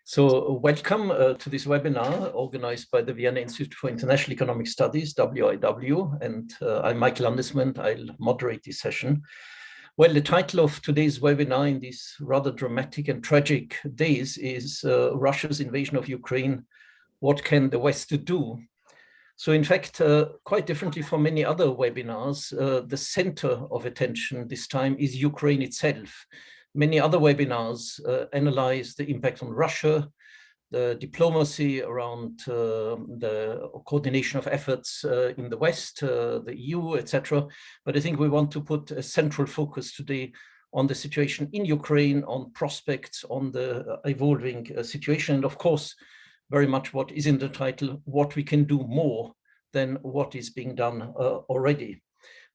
So welcome to this webinar organized by the Vienna Institute for International Economic Studies, WIW, and I'm Michael Landesmann. I'll moderate this session. Well, the title of today's webinar in these rather dramatic and tragic days is Russia's invasion of Ukraine. What can the West do? So in fact, quite differently from many other webinars, the center of attention this time is Ukraine itself. Many other webinars analyze the impact on Russia, the diplomacy around the coordination of efforts in the West, the EU, etc. But I think we want to put a central focus today on the situation in Ukraine, on prospects, on the evolving situation, and of course, very much what is in the title, what we can do more than what is being done already.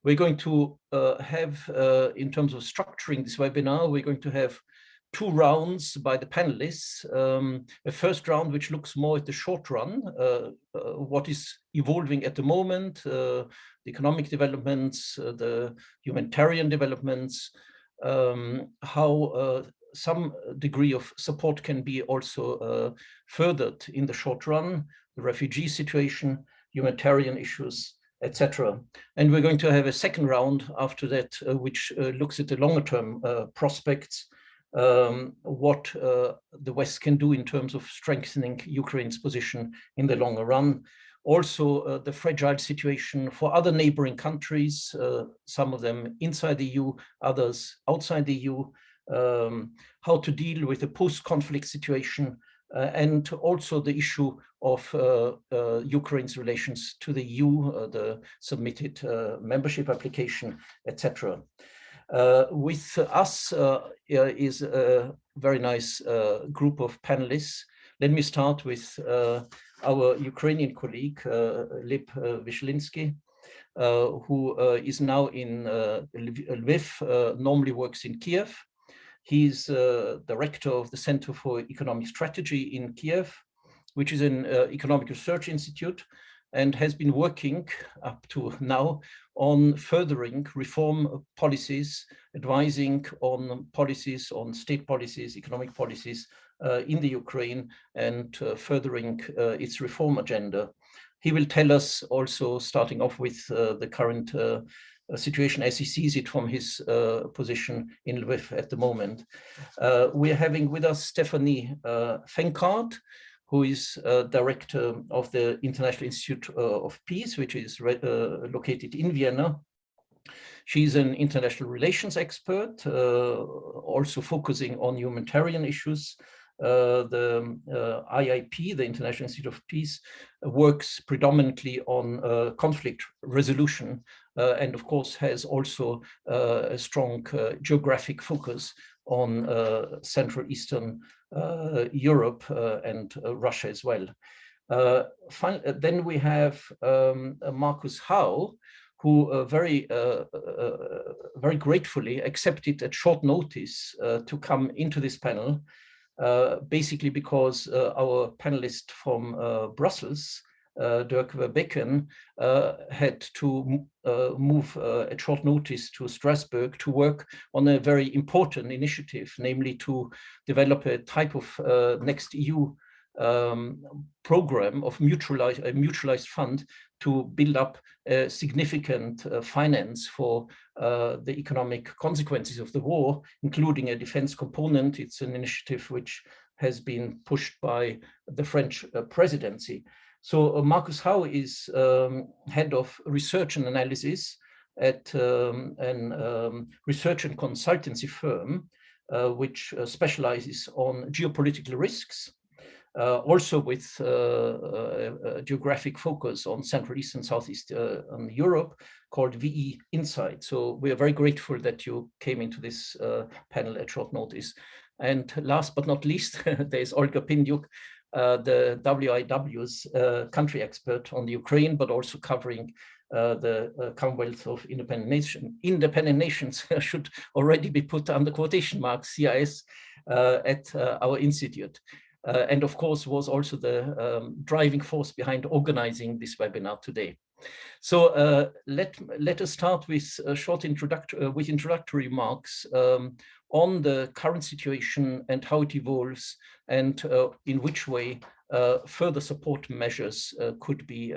We're going to have, in terms of structuring this webinar, we're going to have two rounds by the panelists. A first round, which looks more at the short run, what is evolving at the moment, the economic developments, the humanitarian developments, how some degree of support can be also furthered in the short run, the refugee situation, humanitarian issues, etc. And we're going to have a second round after that, which looks at the longer term prospects, what the West can do in terms of strengthening Ukraine's position in the longer run. Also, the fragile situation for other neighboring countries, some of them inside the EU, others outside the EU, how to deal with the post-conflict situation, and also the issue of Ukraine's relations to the EU, the submitted membership application, etc. With us is a very nice group of panelists. Let me start with our Ukrainian colleague, Hlib Vyshlinsky, who is now in Lviv, normally works in Kiev. He's director of the Center for Economic Strategy in Kiev, which is an economic research institute, and has been working up to now on furthering reform policies, advising on policies, on state policies, economic policies in the Ukraine, and furthering its reform agenda. He will tell us also, starting off with the current situation as he sees it from his position in Lviv at the moment. We're having with us Stephanie Fenkart, who is director of the International Institute of Peace, which is located in Vienna. She's an international relations expert, also focusing on humanitarian issues. The IIP, the International Institute of Peace, works predominantly on conflict resolution, and of course has also a strong geographic focus on Central Eastern Europe and Russia as well. Then we have Marcus Howe, who very gratefully accepted at short notice to come into this panel, basically because our panelist from Brussels, Dirk Verbeeken, had to move at short notice to Strasbourg to work on a very important initiative, namely to develop a type of next EU program of a mutualized fund to build up a significant finance for the economic consequences of the war, including a defense component. It's an initiative which has been pushed by the French presidency. So Marcus Howe is head of research and analysis at a research and consultancy firm, which specializes on geopolitical risks, also with a geographic focus on Central East and Southeast Europe, called VE Insight. So we are very grateful that you came into this panel at short notice. And last but not least, there's Olga Pindyuk, the WIW's country expert on the Ukraine, but also covering the Commonwealth of Independent Nations should already be put under quotation marks, CIS, at our institute. And of course was also the driving force behind organizing this webinar today. So let us start with a short introductory remarks on the current situation and how it evolves, and in which way further support measures could be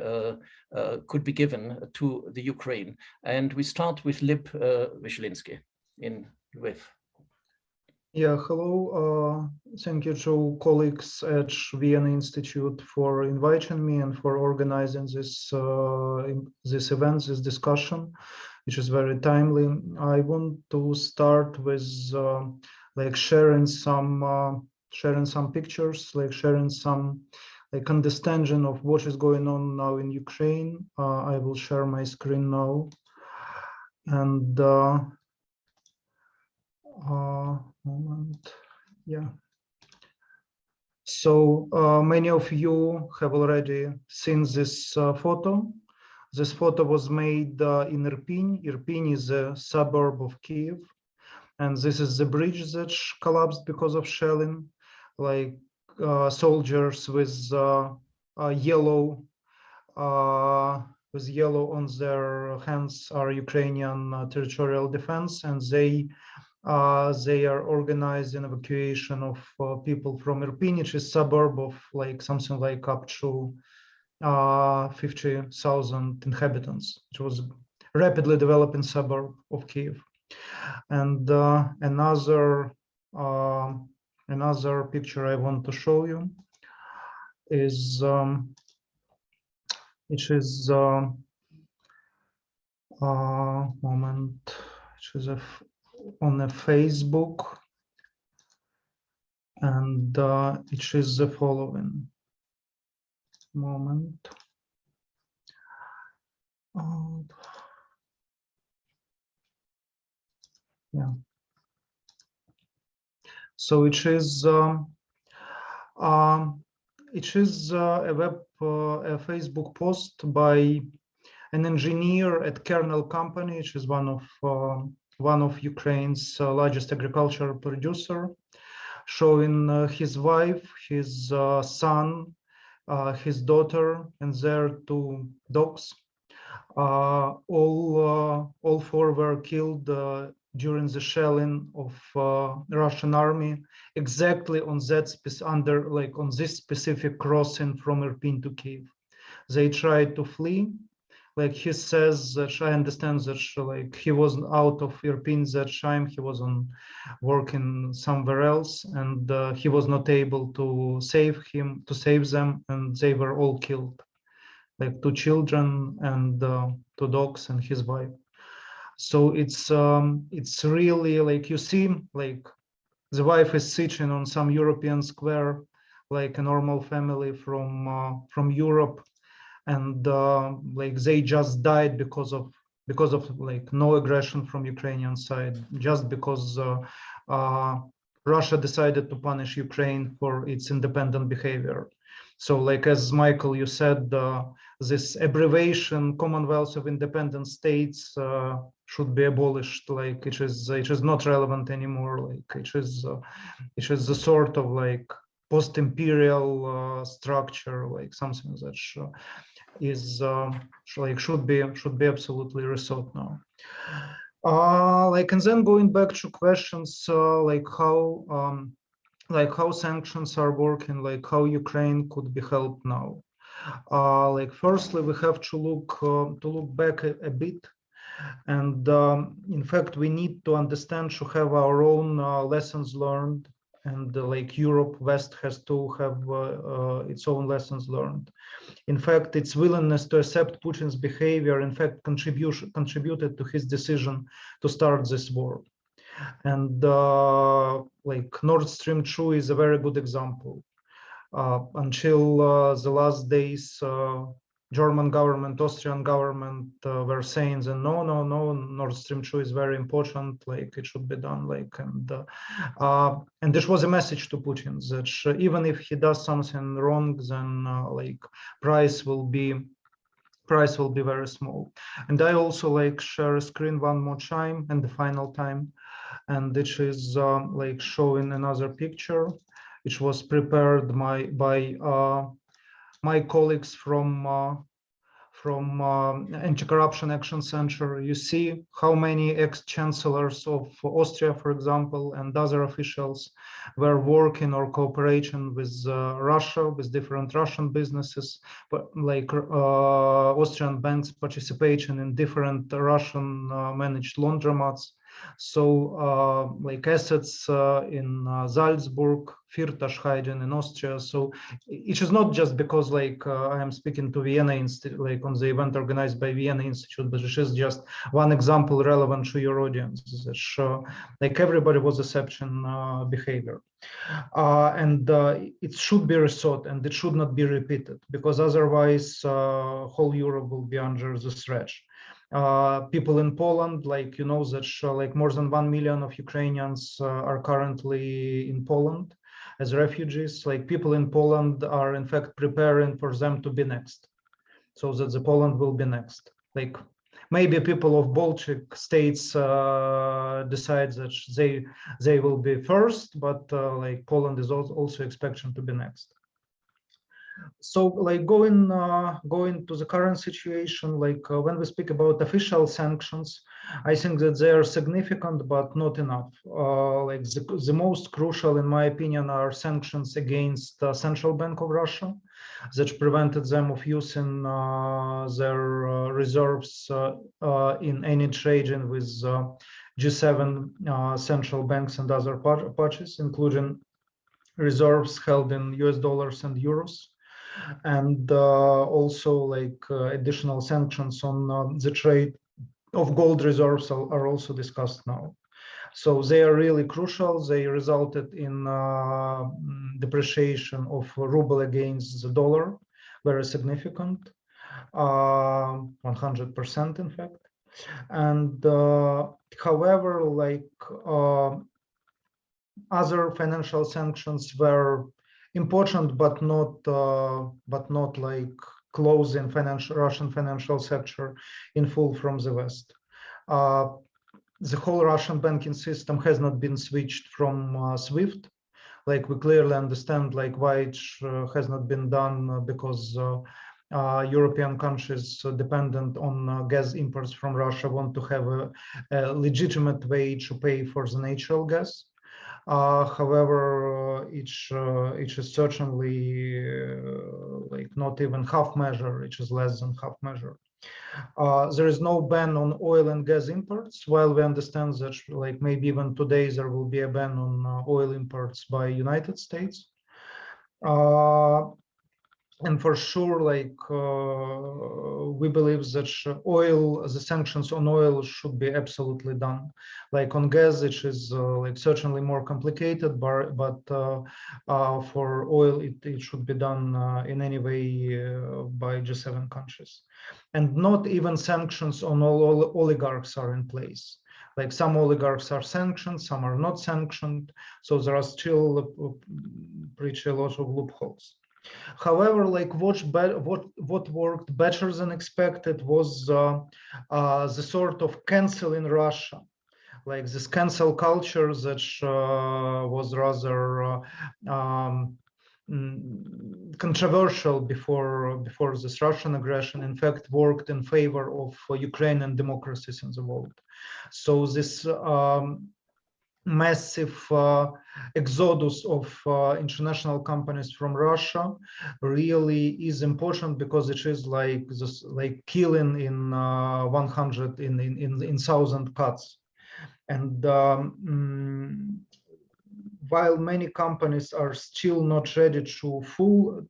given to the Ukraine. And we start with Hlib Vyshlinsky in Lviv. Yeah, hello. Thank you to colleagues at Vienna Institute for inviting me and for organizing this event, this discussion, which is very timely. I want to start with sharing some pictures, sharing some understanding of what is going on now in Ukraine. I will share my screen now, and moment. Yeah. So many of you have already seen this photo. This photo was made in Irpin. Irpin is a suburb of Kiev, and this is the bridge that collapsed because of shelling. Soldiers with yellow on their hands are Ukrainian territorial defense, and they are organizing evacuation of people from Irpin, which is a suburb of something like up to 50,000 inhabitants. It was a rapidly developing suburb of Kiev. And another picture I want to show you is which is on a Facebook, and it is the following. Moment. Yeah. So it is a Facebook post by an engineer at Kernel Company, which is one of Ukraine's largest agricultural producer, showing his wife, his son, his daughter, and their 2 dogs. All 4 were killed during the shelling of Russian army, exactly on that on this specific crossing from Irpin to Kiev. They tried to flee. He says that I understand that he was out of Irpin that time. He was working somewhere else, and he was not able to save them, and they were all killed, 2 children and 2 dogs and his wife. So it's really you see, the wife is sitting on some European square, like a normal family from Europe, and they just died because of no aggression from Ukrainian side, just because Russia decided to punish Ukraine for its independent behavior. So as Michael, you said, this abbreviation Commonwealth of Independent States should be abolished. It is not relevant anymore. It is a sort of post-imperial structure, something that is should be absolutely rethought now. And then going back to questions how sanctions are working, how Ukraine could be helped now. Firstly, we have to look back a bit, and in fact, we need to understand to have our own lessons learned, and Europe, West has to have its own lessons learned. In fact, its willingness to accept Putin's behavior, in fact, contributed to his decision to start this war. And Nord Stream 2 is a very good example. Until the last days, German government, Austrian government were saying that no, Nord Stream 2 is very important, it should be done, and this was a message to Putin that even if he does something wrong, then price will be very small. And I also share a screen one more time, and the final time, and this is showing another picture, which was prepared by my colleagues from from Anti-Corruption Action Center, you see how many ex-chancellors of Austria, for example, and other officials were working or cooperating with Russia, with different Russian businesses, but like Austrian banks participation in different Russian managed laundromats. So like assets in Salzburg, Firtash hiding in Austria. So it is not just because like I am speaking to Vienna Institute, like on the event organized by Vienna Institute, but it is just one example relevant to your audience. Like everybody was exception behavior. And it should be rethought and it should not be repeated, because otherwise whole Europe will be under the threat. People in Poland, like, you know, that like more than 1 million of Ukrainians are currently in Poland as refugees. Like people in Poland are in fact preparing for them to be next, so that the Poland will be next. Like maybe people of Baltic states decide that they will be first, but like Poland is also expected to be next. So like going to the current situation, like when we speak about official sanctions, I think that they are significant but not enough. Like the most crucial, in my opinion, are sanctions against the Central Bank of Russia that prevented them of using their reserves in any trading with G7 central banks and other parties, including reserves held in US dollars and euros. And also like additional sanctions on the trade of gold reserves are also discussed now. So they are really crucial. They resulted in depreciation of ruble against the dollar, very significant, 100% in fact. And however, like other financial sanctions were important, but not like closing Russian financial sector in full from the West. The whole Russian banking system has not been switched from SWIFT. Like we clearly understand like why it has not been done, because European countries dependent on gas imports from Russia want to have a legitimate way to pay for the natural gas. However, it is certainly like not even half measure, it is less than half measure. There is no ban on oil and gas imports, while we understand that like maybe even today there will be a ban on oil imports by United States. And for sure, like we believe that the sanctions on oil should be absolutely done. Like on gas, it is like certainly more complicated, but for oil, it should be done in any way by G7 countries. And not even sanctions on all oligarchs are in place. Like some oligarchs are sanctioned, some are not sanctioned. So there are still pretty a lot of loopholes. However, like what worked better than expected was the sort of cancel in Russia, like this cancel culture that was rather controversial before this Russian aggression. In fact, worked in favor of Ukrainian democracies in the world. So this massive exodus of international companies from Russia really is important, because it is like this, like killing in 100 in 1,000 cuts. And while many companies are still not ready to full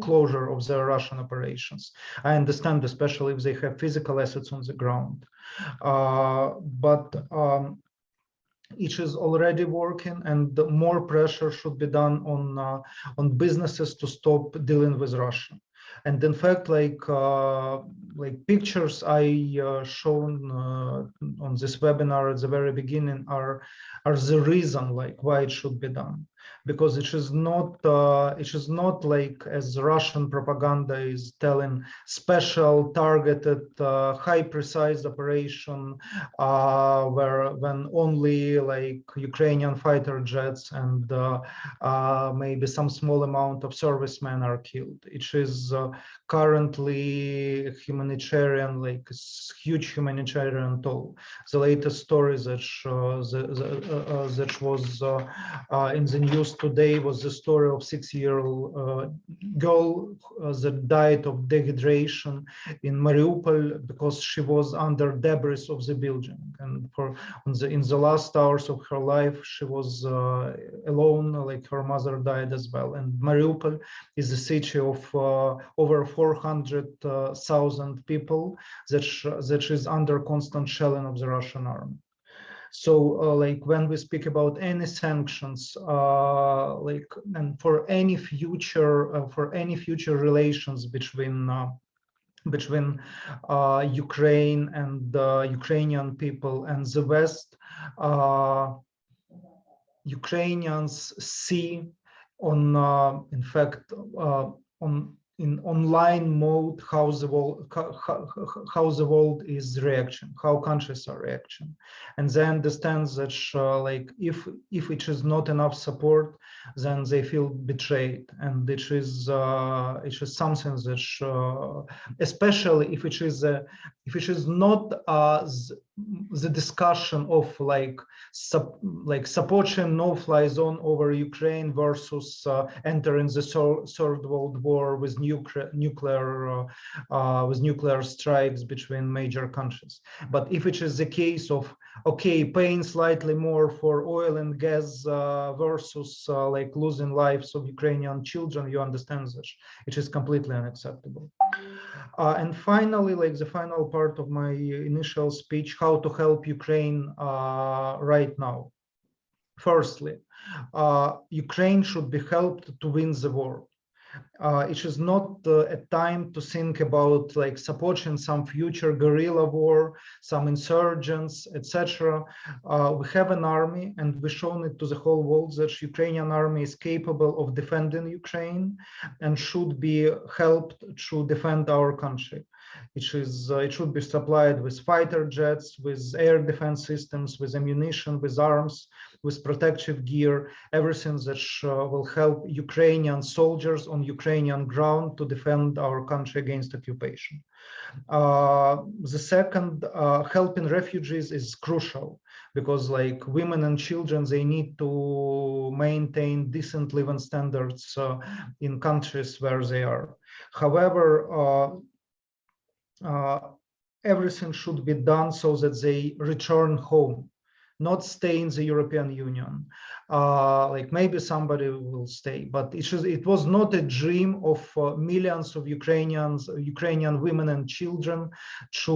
closure of their Russian operations, I understand, especially if they have physical assets on the ground, but it is already working, and more pressure should be done on businesses to stop dealing with Russia. And in fact, like pictures I shown on this webinar at the very beginning are the reason like why it should be done, because it is not like as Russian propaganda is telling, special targeted high precise operation when only like Ukrainian fighter jets and maybe some small amount of servicemen are killed. It is currently humanitarian, like huge humanitarian toll. The latest story that was in the news today was the story of 6-year-old girl that died of dehydration in Mariupol because she was under debris of the building, and in the last hours of her life she was alone, like her mother died as well. And Mariupol is a city of over 400,000 people that is under constant shelling of the Russian army. So like when we speak about any sanctions, like, and for any future relations between Ukraine and Ukrainian people and the West, Ukrainians see on, in fact, in online mode how the world is reacting, how countries are reacting, and they understand that like if it is not enough support, then they feel betrayed, and it is something that especially if it is not the discussion of like supporting no-fly zone over Ukraine versus entering the Third World War with nuclear strikes between major countries. But if it is the case of, okay, paying slightly more for oil and gas versus like losing lives of Ukrainian children, you understand that it is completely unacceptable. And finally, like the final part of my initial speech, how to help Ukraine right now. Firstly, Ukraine should be helped to win the war. It is not a time to think about like supporting some future guerrilla war, some insurgents, etc. We have an army, and we've shown it to the whole world that Ukrainian army is capable of defending Ukraine and should be helped to defend our country. It should be supplied with fighter jets, with air defense systems, with ammunition, with arms, with protective gear, everything that will help Ukrainian soldiers on Ukrainian ground to defend our country against occupation. The second, helping refugees is crucial, because like women and children, they need to maintain decent living standards in countries where they are. However, everything should be done so that they return home, not stay in the European Union. Like maybe somebody will stay, but it was not a dream of millions of Ukrainian women and children to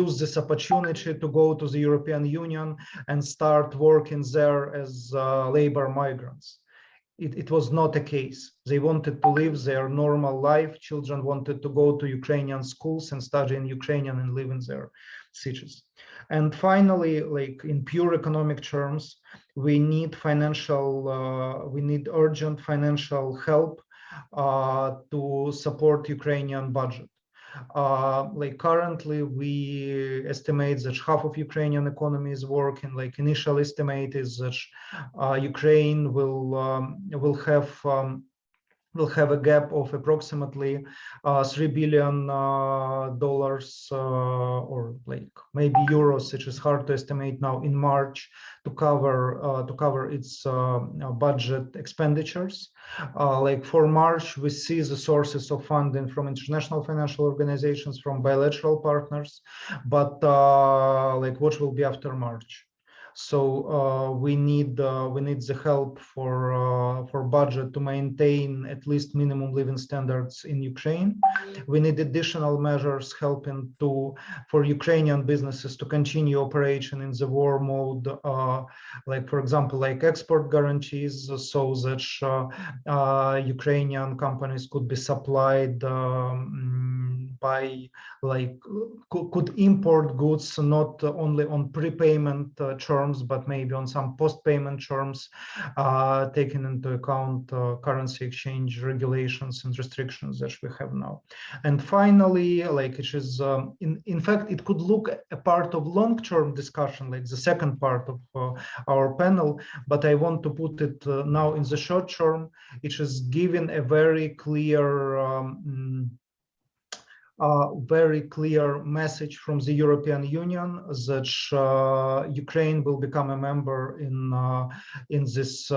use this opportunity to go to the European Union and start working there as labor migrants. It was not a case. They wanted to live their normal life. Children wanted to go to Ukrainian schools and study in Ukrainian and live in their cities. And finally, like in pure economic terms, we need urgent financial help to support Ukrainian budget. Like currently, we estimate that half of Ukrainian economy is working. Like initial estimate is that Ukraine will have a gap of approximately $3 billion or like maybe euros, which is hard to estimate now, in March to cover its budget expenditures. Like for March, we see the sources of funding from international financial organizations, from bilateral partners, but like what will be after March? So we need the help for budget to maintain at least minimum living standards in Ukraine. We need additional measures helping for Ukrainian businesses to continue operation in the war mode, like for example, like export guarantees, so that Ukrainian companies could be supplied by could import goods not only on prepayment terms, but maybe on some post-payment terms, taking into account currency exchange regulations and restrictions that we have now. And finally, like it is, in fact, it could look a part of long-term discussion, like the second part of our panel, but I want to put it now in the short term. It is giving a very clear very clear message from the European Union that Ukraine will become a member in this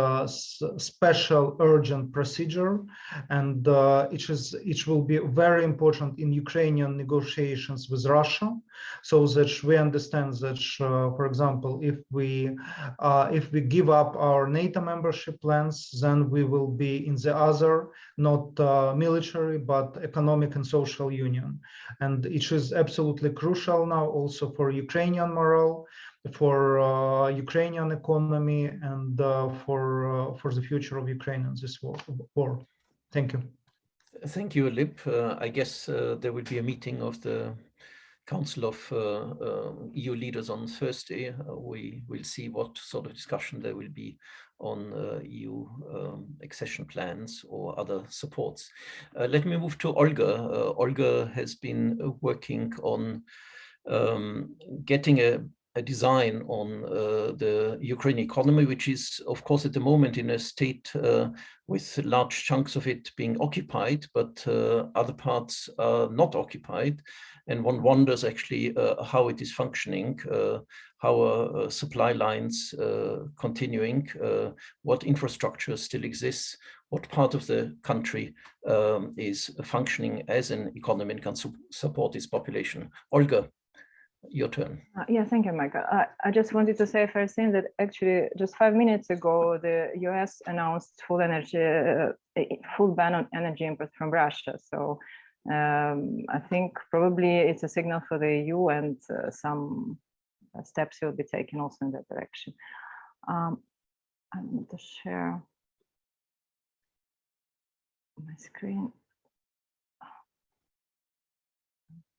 special urgent procedure, and it will be very important in Ukrainian negotiations with Russia, so that we understand that, for example, if we give up our NATO membership plans, then we will be in the other, not military, but economic and social union. And it is absolutely crucial now also for Ukrainian morale, for Ukrainian economy, and for the future of Ukraine in this war. Thank you. Thank you, Hlib. I guess there will be a meeting of the Council of EU leaders on Thursday. We will see what sort of discussion there will be on EU accession plans or other supports. Let me move to Olga. Olga has been working on getting a design on the Ukrainian economy, which is, of course, at the moment in a state with large chunks of it being occupied, but other parts are not occupied. And one wonders actually how it is functioning, how supply lines continuing, what infrastructure still exists, what part of the country is functioning as an economy and can support its population. Olga, your turn. Yeah, thank you, Michael. I just wanted to say first thing that actually just 5 minutes ago, the US announced full ban on energy imports from Russia. So I think probably it's a signal for the EU, and some steps will be taken also in that direction. I need to share my screen.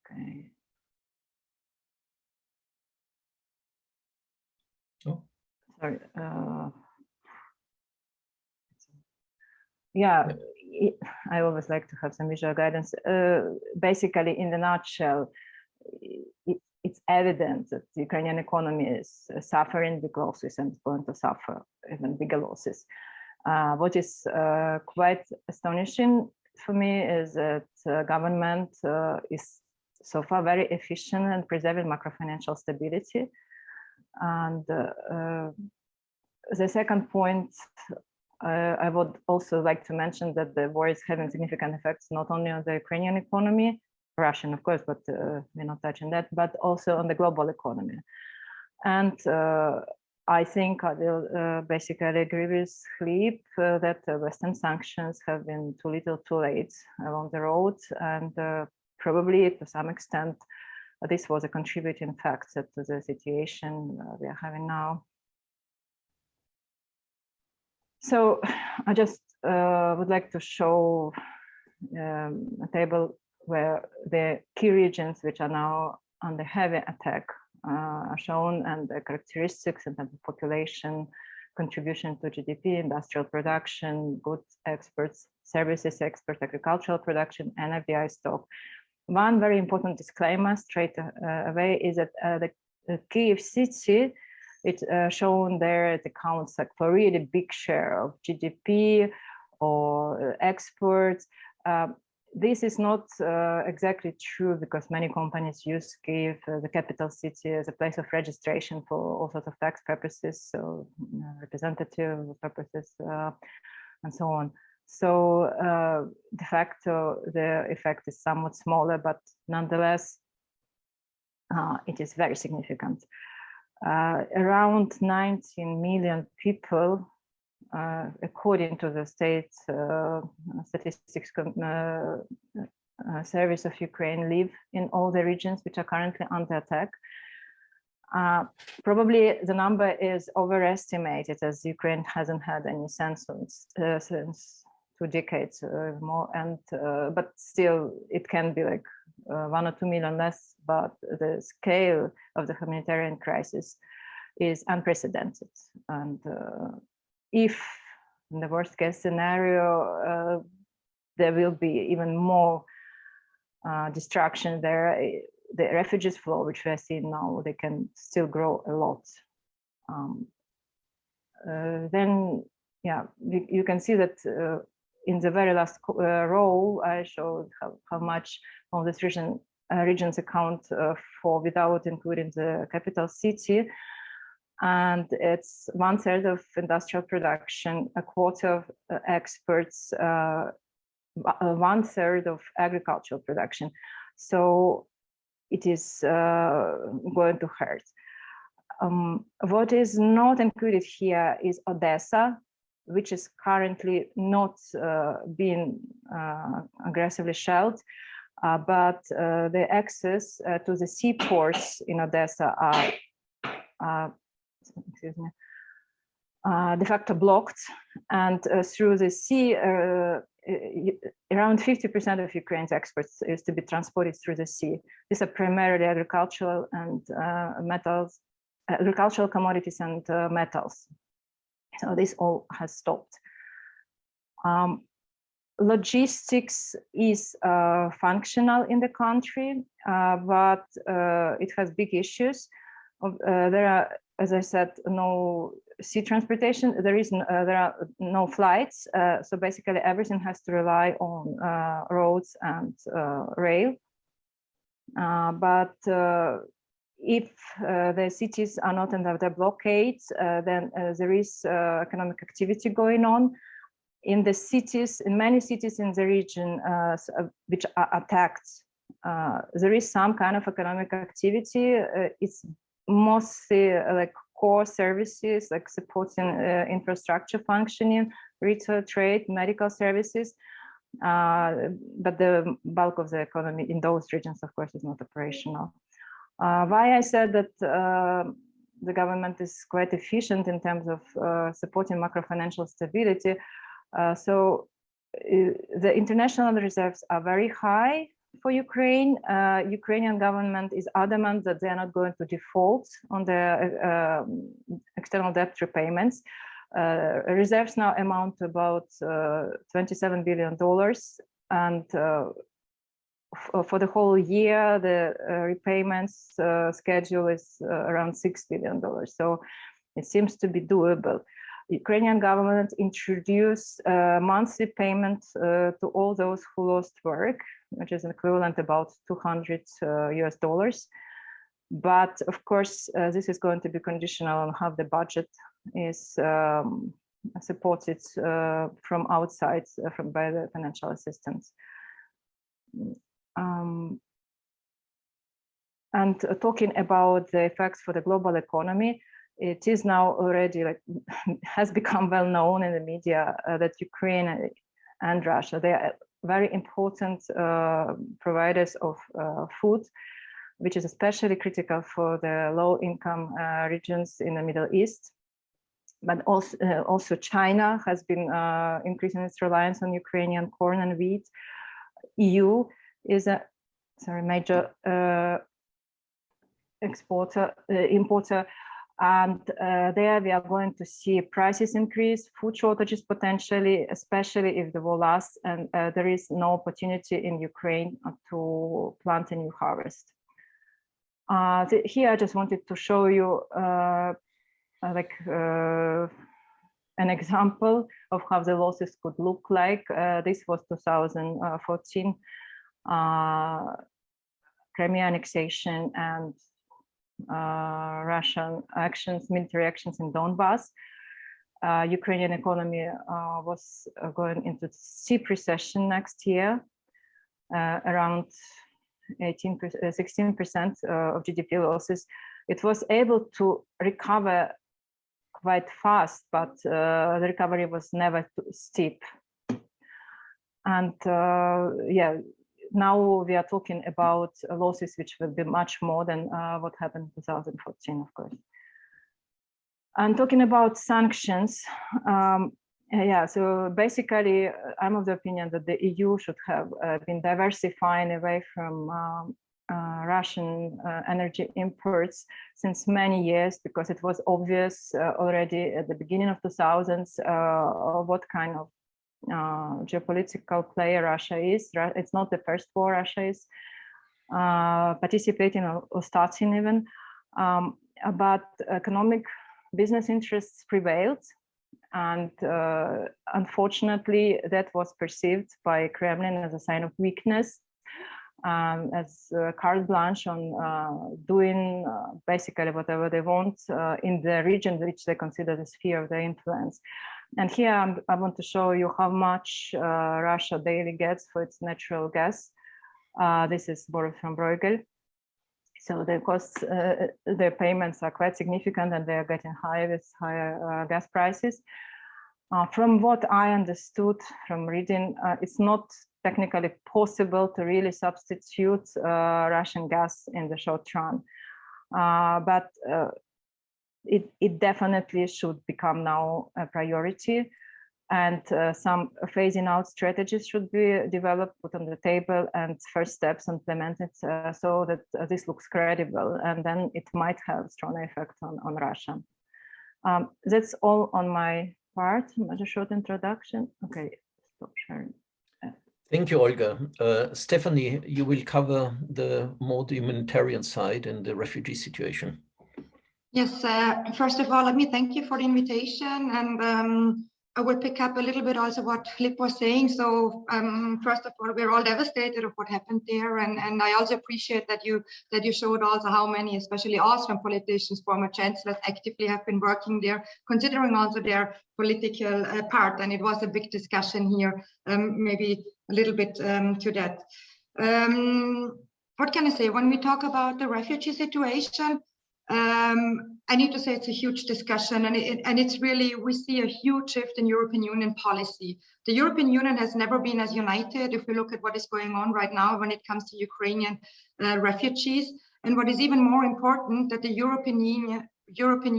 Okay. Oh. Sorry. Yeah, I always like to have some visual guidance. Basically, in the nutshell, it's evident that the Ukrainian economy is suffering big losses and going to suffer even bigger losses. What is quite astonishing for me is that government is so far very efficient in preserving macrofinancial stability. And the second point, I would also like to mention that the war is having significant effects not only on the Ukrainian economy, Russian, of course, but we're not touching that, but also on the global economy. And I think I will basically agree with Hlib that Western sanctions have been too little too late along the road. And probably to some extent, this was a contributing factor to the situation we are having now. So I just would like to show a table where the key regions which are now under heavy attack are shown, and the characteristics in terms of population, contribution to GDP, industrial production, goods exports, services exports, agricultural production, and FDI stock. One very important disclaimer straight away is that the Kyiv city, it's shown there, it accounts like for really big share of GDP or exports. This is not exactly true, because many companies use Kyiv, the capital city, as a place of registration for all sorts of tax purposes, so representative purposes, and so on. So de facto, the effect is somewhat smaller, but nonetheless, it is very significant. Around 19 million people, according to the state statistics service of Ukraine, live in all the regions which are currently under attack. Probably the number is overestimated, as Ukraine hasn't had any census since 2 decades or more, and but still it can be like 1 or 2 million less, but the scale of the humanitarian crisis is unprecedented. And if in the worst case scenario, there will be even more destruction there, the refugees flow, which we are seeing now, they can still grow a lot. Then, yeah, you can see that in the very last row, I showed how much of this regions account for without including the capital city. And it's 1/3 of industrial production, a quarter of exports, 1/3 of agricultural production. So it is going to hurt. What is not included here is Odessa, which is currently not being aggressively shelled, but the access to the seaports in Odessa are de facto blocked, and through the sea, around 50% of Ukraine's exports is to be transported through the sea. These are primarily agricultural and agricultural commodities and metals. So this all has stopped. Logistics is functional in the country, but it has big issues. There are, as I said, no sea transportation. There are no flights. So basically, everything has to rely on roads and rail. But if the cities are not under the blockade, then there is economic activity going on. In the cities, in many cities in the region which are attacked, there is some kind of economic activity. It's mostly like core services, like supporting infrastructure functioning, retail, trade, medical services. But the bulk of the economy in those regions, of course, is not operational. Why I said that the government is quite efficient in terms of supporting macrofinancial stability. So the international reserves are very high for Ukraine. Ukrainian government is adamant that they are not going to default on the external debt repayments. Reserves now amount to about $27 billion, and for the whole year, the repayments schedule is around $6 billion. So it seems to be doable. The Ukrainian government introduced monthly payment to all those who lost work, which is equivalent about $200 US. But of course, this is going to be conditional on how the budget is supported from outside, by the financial assistance. And talking about the effects for the global economy, it is now already has become well known in the media that Ukraine and Russia, they are very important providers of food, which is especially critical for the low-income regions in the Middle East. But also China has been increasing its reliance on Ukrainian corn and wheat. EU is a major importer. And there we are going to see prices increase, food shortages potentially, especially if the war lasts and there is no opportunity in Ukraine to plant a new harvest. Here I just wanted to show you an example of how the losses could look like. This was 2014, Crimea annexation and Russian actions, military actions in Donbass. Ukrainian economy was going into steep recession next year, around 16% of GDP losses. It was able to recover quite fast, but the recovery was never too steep. And yeah, now we are talking about losses which will be much more than what happened in 2014, of course. And talking about sanctions, yeah, so basically I'm of the opinion that the EU should have been diversifying away from Russian energy imports since many years, because it was obvious already at the beginning of 2000s what kind of geopolitical player Russia is. It's not the first war Russia is participating or starting even, but economic business interests prevailed, and unfortunately that was perceived by Kremlin as a sign of weakness. as carte blanche on doing basically whatever they want in the region which they consider the sphere of their influence. And here I want to show you how much Russia daily gets for its natural gas. This is borrowed from Bruegel. So the costs, their payments are quite significant, and they are getting higher with higher gas prices. From what I understood from reading, it's not technically possible to really substitute Russian gas in the short run. But it definitely should become now a priority, and some phasing out strategies should be developed, put on the table, and first steps implemented so that this looks credible, and then it might have strong effect on Russia. That's all on my part. A short introduction. Okay, stop sharing. Thank you, Olga. Stephanie, you will cover the more humanitarian side and the refugee situation. Yes, first of all, let me thank you for the invitation, and I will pick up a little bit also what Hlib was saying. So first of all, we're all devastated of what happened there, and I also appreciate that you showed also how many, especially Austrian politicians, former chancellors, actively have been working there, considering also their political part. And it was a big discussion here, maybe a little bit to that. What can I say? When we talk about the refugee situation, I need to say it's a huge discussion, and it's really, we see a huge shift in European Union policy. The European Union has never been as united if we look at what is going on right now when it comes to Ukrainian refugees. And what is even more important, that the European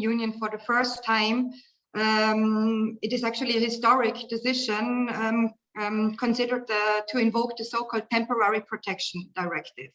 Union for the first time, it is actually a historic decision, considered to invoke the so-called Temporary Protection Directive.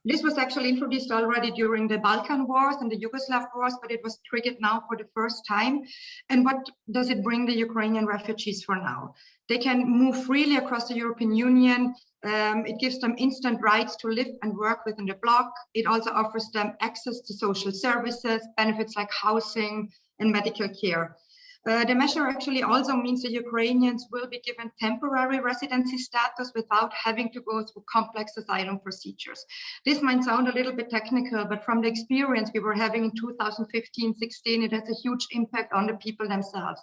This was actually introduced already during the Balkan Wars and the Yugoslav Wars, but it was triggered now for the first time. And what does it bring the Ukrainian refugees for now? They can move freely across the European Union. It gives them instant rights to live and work within the bloc. It also offers them access to social services, benefits like housing and medical care. The measure actually also means the Ukrainians will be given temporary residency status without having to go through complex asylum procedures. This might sound a little bit technical, but from the experience we were having in 2015-16, it has a huge impact on the people themselves,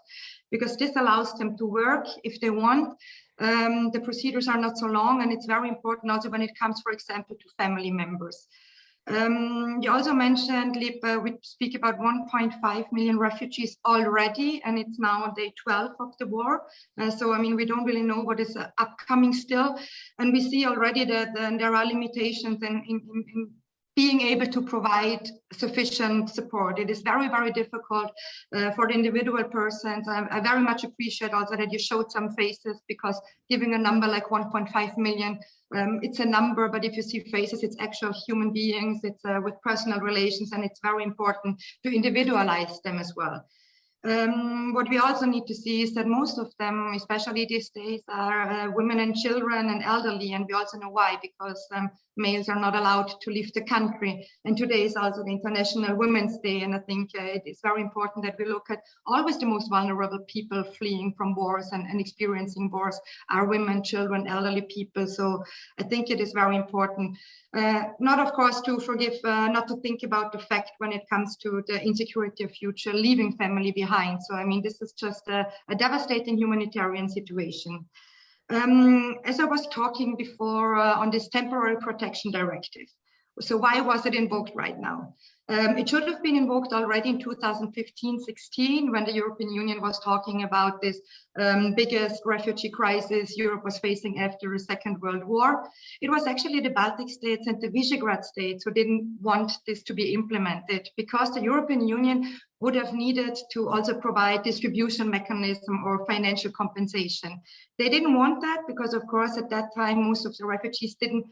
because this allows them to work if they want. The procedures are not so long, and it's very important also when it comes, for example, to family members. You also mentioned, Hlib, we speak about 1.5 million refugees already, and it's now on day 12 of the war. So, I mean, we don't really know what is upcoming still. And we see already that there are limitations in being able to provide sufficient support. It is very, very difficult for the individual persons. I very much appreciate also that you showed some faces, because giving a number like 1.5 million, it's a number, but if you see faces, it's actual human beings, it's with personal relations, and it's very important to individualize them as well. What we also need to see is that most of them, especially these days, are women and children and elderly, and we also know why, because males are not allowed to leave the country. And today is also the International Women's Day, and I think it is very important that we look at always the most vulnerable people fleeing from wars and experiencing wars are women, children, elderly people. So I think it is very important. Not, of course, to forgive, not to think about the fact when it comes to the insecurity of future, leaving family behind. So, I mean, this is just a devastating humanitarian situation. As I was talking before on this temporary protection directive, so why was it invoked right now? It should have been invoked already in 2015-16 when the European Union was talking about this biggest refugee crisis Europe was facing after the Second World War. It was actually the Baltic states and the Visegrad states who didn't want this to be implemented, because the European Union would have needed to also provide distribution mechanism or financial compensation. They didn't want that because, of course, at that time most of the refugees didn't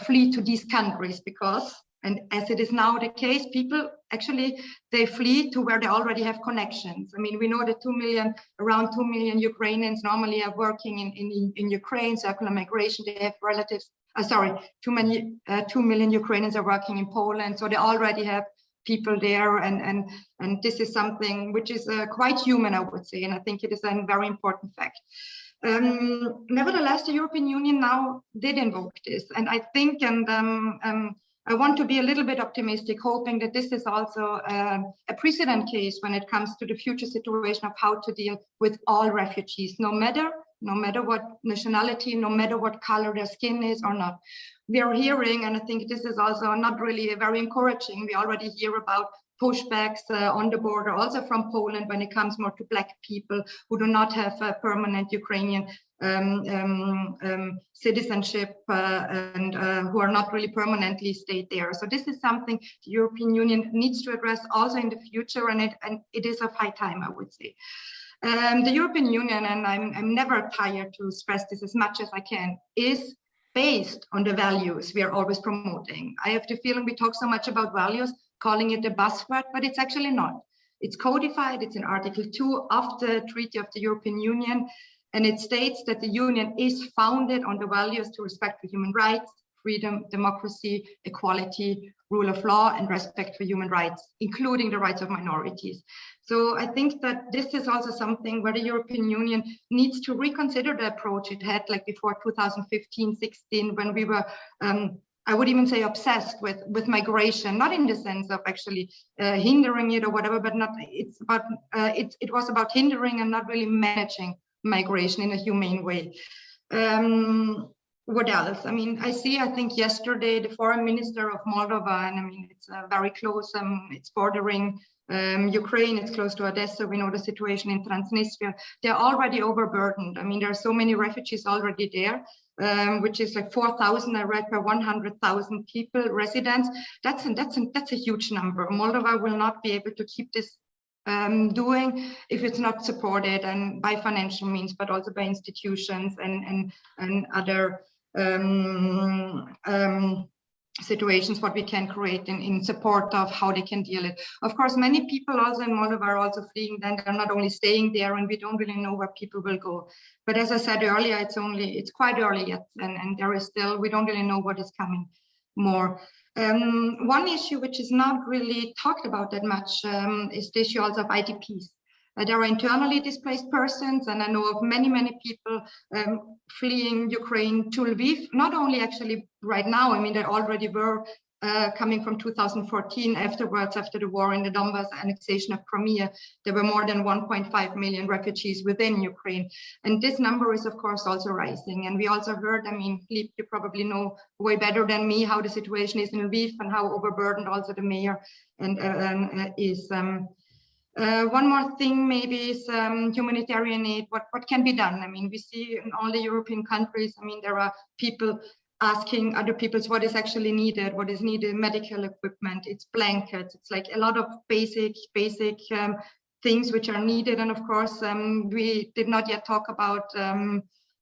flee to these countries, because, and as it is now the case, people actually, they flee to where they already have connections. I mean, we know that around 2 million Ukrainians normally are working in Ukraine, circular migration, they have relatives, 2 million Ukrainians are working in Poland, so they already have people there, and this is something which is quite human, I would say, and I think it is a very important fact. Nevertheless, the European Union now did invoke this, and I think, and I want to be a little bit optimistic, hoping that this is also a precedent case when it comes to the future situation of how to deal with all refugees, no matter what nationality, no matter what color their skin is or not. We are hearing, and I think this is also not really very encouraging, we already hear about pushbacks on the border, also from Poland, when it comes more to Black people who do not have a permanent Ukrainian citizenship and who are not really permanently stayed there. So this is something the European Union needs to address also in the future, and it is of high time, I would say. The European Union, and I'm never tired to stress this as much as I can, is based on the values we are always promoting. I have the feeling we talk so much about values, calling it a buzzword, but it's actually not. It's codified, it's in Article 2 of the Treaty of the European Union, and it states that the Union is founded on the values to respect for human rights, freedom, democracy, equality, rule of law, and respect for human rights, including the rights of minorities. So I think that this is also something where the European Union needs to reconsider the approach it had, like before 2015-16, when we were, I would even say, obsessed with migration, not in the sense of actually hindering it or whatever, but not. It's about it was about hindering and not really managing migration in a humane way. What else? I mean, I think yesterday the foreign minister of Moldova, and I mean, it's very close, it's bordering Ukraine, it's close to Odessa. We know the situation in Transnistria. They're already overburdened. I mean, there are so many refugees already there, which is like 4,000, I read, per 100,000 people, residents. That's a huge number. Moldova will not be able to keep this doing if it's not supported, and by financial means, but also by institutions and other situations what we can create in support of how they can deal it. Of course, many people also in Moldova are also fleeing, then they're not only staying there, and we don't really know where people will go. But as I said earlier, it's quite early yet, and there is still, we don't really know what is coming more. One issue which is not really talked about that much is the issue also of IDPs. There are internally displaced persons, and I know of many people fleeing Ukraine to Lviv, not only actually right now, I mean, they already were coming from 2014 afterwards, after the war in the Donbas, annexation of Crimea. There were more than 1.5 million refugees within Ukraine. And this number is, of course, also rising. And we also heard, I mean, Hlib, you probably know way better than me how the situation is in Lviv and how overburdened also the mayor is. One more thing maybe is humanitarian aid. What can be done? I mean, we see in all the European countries, I mean, there are people asking other people what is actually needed, what is needed, medical equipment, it's blankets, it's like a lot of basic things which are needed. And of course, we did not yet talk about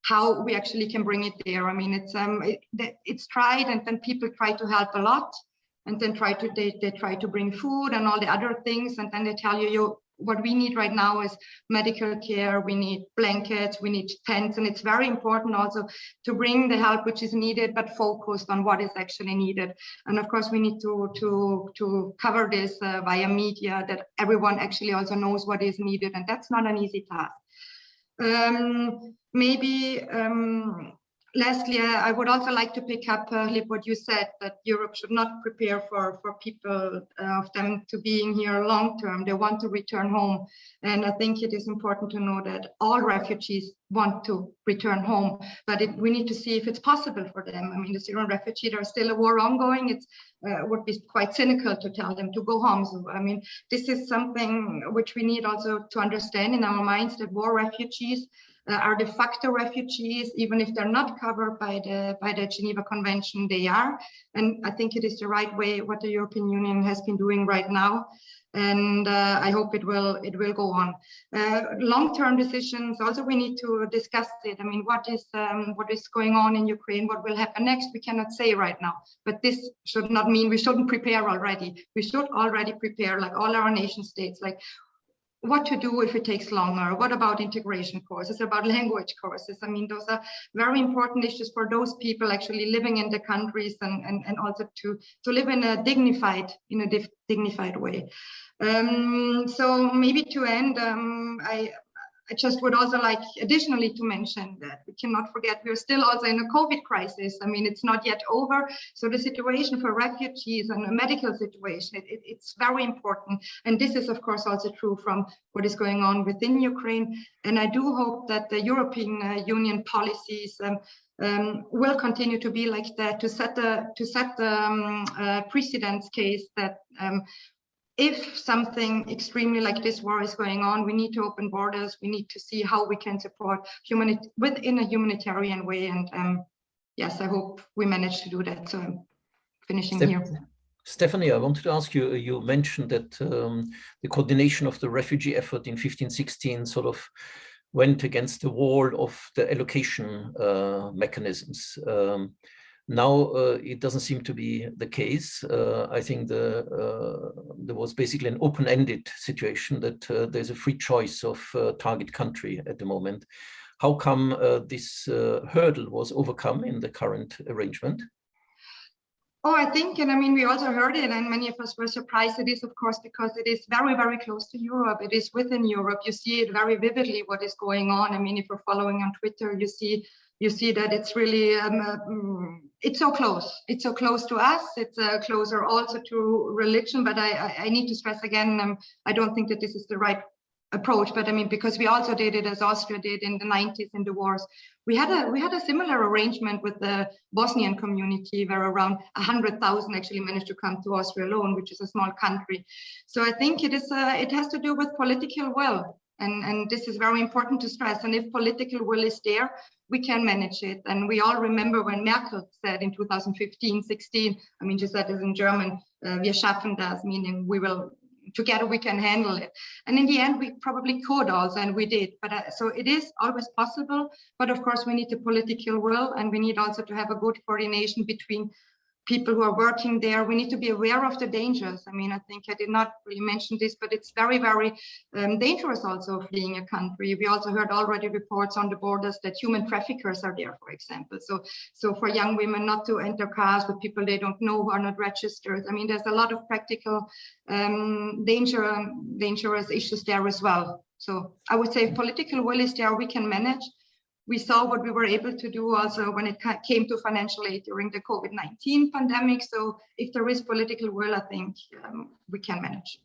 how we actually can bring it there. I mean, it's tried, and then people try to help a lot, and then they try to bring food and all the other things, and then they tell you, what we need right now is medical care, we need blankets, we need tents, and it's very important also to bring the help which is needed, but focused on what is actually needed. And of course, we need to cover this via media, that everyone actually also knows what is needed, and that's not an easy task. Lastly, I would also like to pick up, Hlib, what you said, that Europe should not prepare for people of them to being here long term. They want to return home. And I think it is important to know that all refugees want to return home, but we need to see if it's possible for them. I mean, the Syrian refugees, there's still a war ongoing. It would be quite cynical to tell them to go home. So, I mean, this is something which we need also to understand in our minds, that war refugees are de facto refugees, even if they're not covered by the Geneva Convention, they are. And I think it is the right way what the European Union has been doing right now. And I hope it will go on. Long-term decisions, also we need to discuss it. I mean, what is going on in Ukraine, what will happen next, we cannot say right now. But this should not mean we shouldn't prepare already. We should already prepare, like all our nation states, like what to do if it takes longer. What about integration courses, about language courses? I mean, those are very important issues for those people actually living in the countries, and also to live in a dignified way. So maybe to end, I I just would also like additionally to mention that we cannot forget we're still also in a COVID crisis. I mean, it's not yet over. So the situation for refugees and the medical situation, it's very important. And this is, of course, also true from what is going on within Ukraine. And I do hope that the European Union policies will continue to be like that, to set the precedence case that if something extremely like this war is going on, we need to open borders. We need to see how we can support within a humanitarian way. And yes, I hope we manage to do that. So I'm finishing here. Stephanie, I wanted to ask you, you mentioned that the coordination of the refugee effort in 15-16 sort of went against the wall of the allocation mechanisms. Now it doesn't seem to be the case. I think there was basically an open-ended situation that there's a free choice of target country at the moment. How come this hurdle was overcome in the current arrangement? Oh, I think, and I mean, we also heard it, and many of us were surprised. It is, of course, because it is very, very close to Europe. It is within Europe. You see it very vividly what is going on. I mean, if you're following on Twitter, you see that it's really it's so close. It's so close to us. It's closer also to religion. But I need to stress again, I don't think that this is the right approach. But I mean, because we also did it as Austria did in the 90s in the wars. We had a similar arrangement with the Bosnian community, where around 100,000 actually managed to come to Austria alone, which is a small country. So I think it has to do with political will. And this is very important to stress. And if political will is there, we can manage it. And we all remember when Merkel said in 2015-16, I mean, she said this in German, wir schaffen das, meaning together we can handle it. And in the end, we probably could also, and we did. But so it is always possible. But of course, we need the political will, and we need also to have a good coordination between people who are working there. We need to be aware of the dangers. I mean, I think I did not really mention this, but it's very, very dangerous also fleeing a country. We also heard already reports on the borders that human traffickers are there, for example. So for young women not to enter cars with people they don't know who are not registered. I mean, there's a lot of practical dangerous issues there as well. So I would say if political will is there, we can manage. We saw what we were able to do also when it came to financial aid during the COVID-19 pandemic. So if there is political will, I think we can manage.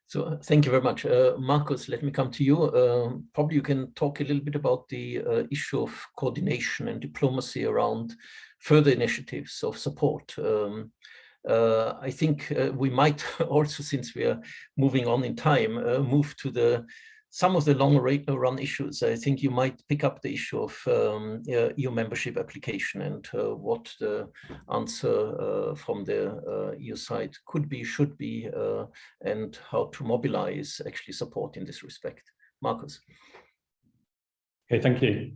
So thank you very much. Markus, let me come to you. Probably you can talk a little bit about the issue of coordination and diplomacy around further initiatives of support. I think we might also, since we are moving on in time, move to some of the long-run issues. I think you might pick up the issue of EU membership application and what the answer from the EU side could be, should be, and how to mobilize actually support in this respect. Markus. Okay, thank you.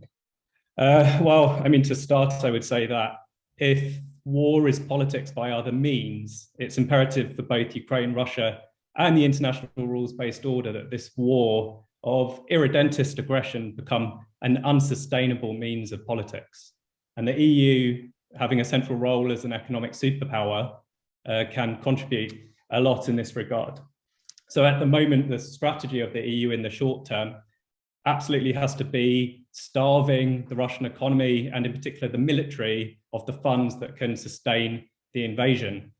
Well, I mean, to start, I would say that if war is politics by other means, it's imperative for both Ukraine, Russia, and the international rules-based order that this war of irredentist aggression become an unsustainable means of politics. And the EU, having a central role as an economic superpower, can contribute a lot in this regard. So at the moment, the strategy of the EU in the short term absolutely has to be starving the Russian economy, and in particular the military, of the funds that can sustain the invasion.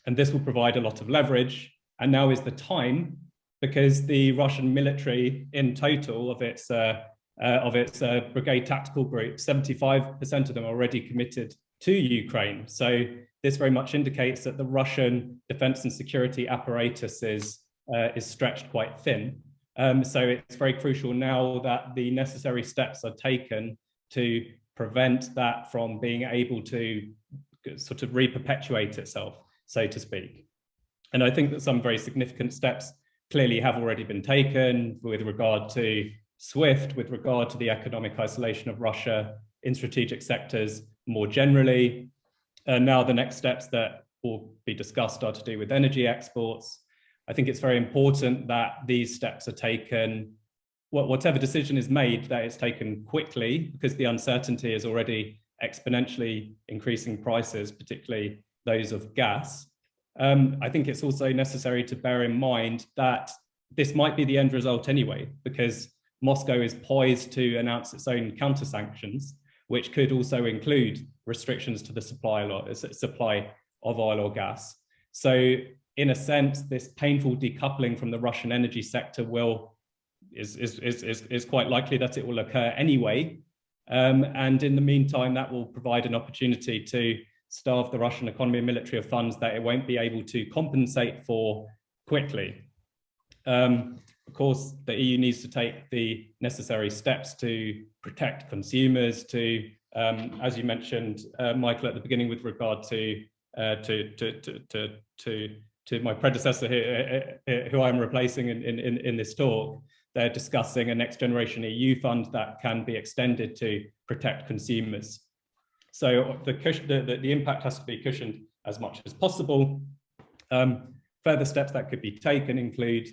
And this will provide a lot of leverage. And now is the time, because the Russian military in total of its brigade tactical group, 75% of them are already committed to Ukraine. So this very much indicates that the Russian defense and security apparatus is stretched quite thin. So it's very crucial now that the necessary steps are taken to prevent that from being able to sort of re-perpetuate itself, so to speak. And I think that some very significant steps clearly have already been taken with regard to SWIFT, with regard to the economic isolation of Russia in strategic sectors more generally. And now the next steps that will be discussed are to do with energy exports. I think it's very important that these steps are taken, whatever decision is made, that it's taken quickly, because the uncertainty is already exponentially increasing prices, particularly those of gas. I think it's also necessary to bear in mind that this might be the end result anyway, because Moscow is poised to announce its own counter-sanctions, which could also include restrictions to the supply of oil or gas. So in a sense, this painful decoupling from the Russian energy sector is quite likely that it will occur anyway. And in the meantime, that will provide an opportunity to starve the Russian economy and military of funds that it won't be able to compensate for quickly. Of course, the EU needs to take the necessary steps to protect consumers, to, as you mentioned, Michael, at the beginning with regard to my predecessor here, who I'm replacing in this talk. They're discussing a next generation EU fund that can be extended to protect consumers. So the impact has to be cushioned as much as possible. Further steps that could be taken include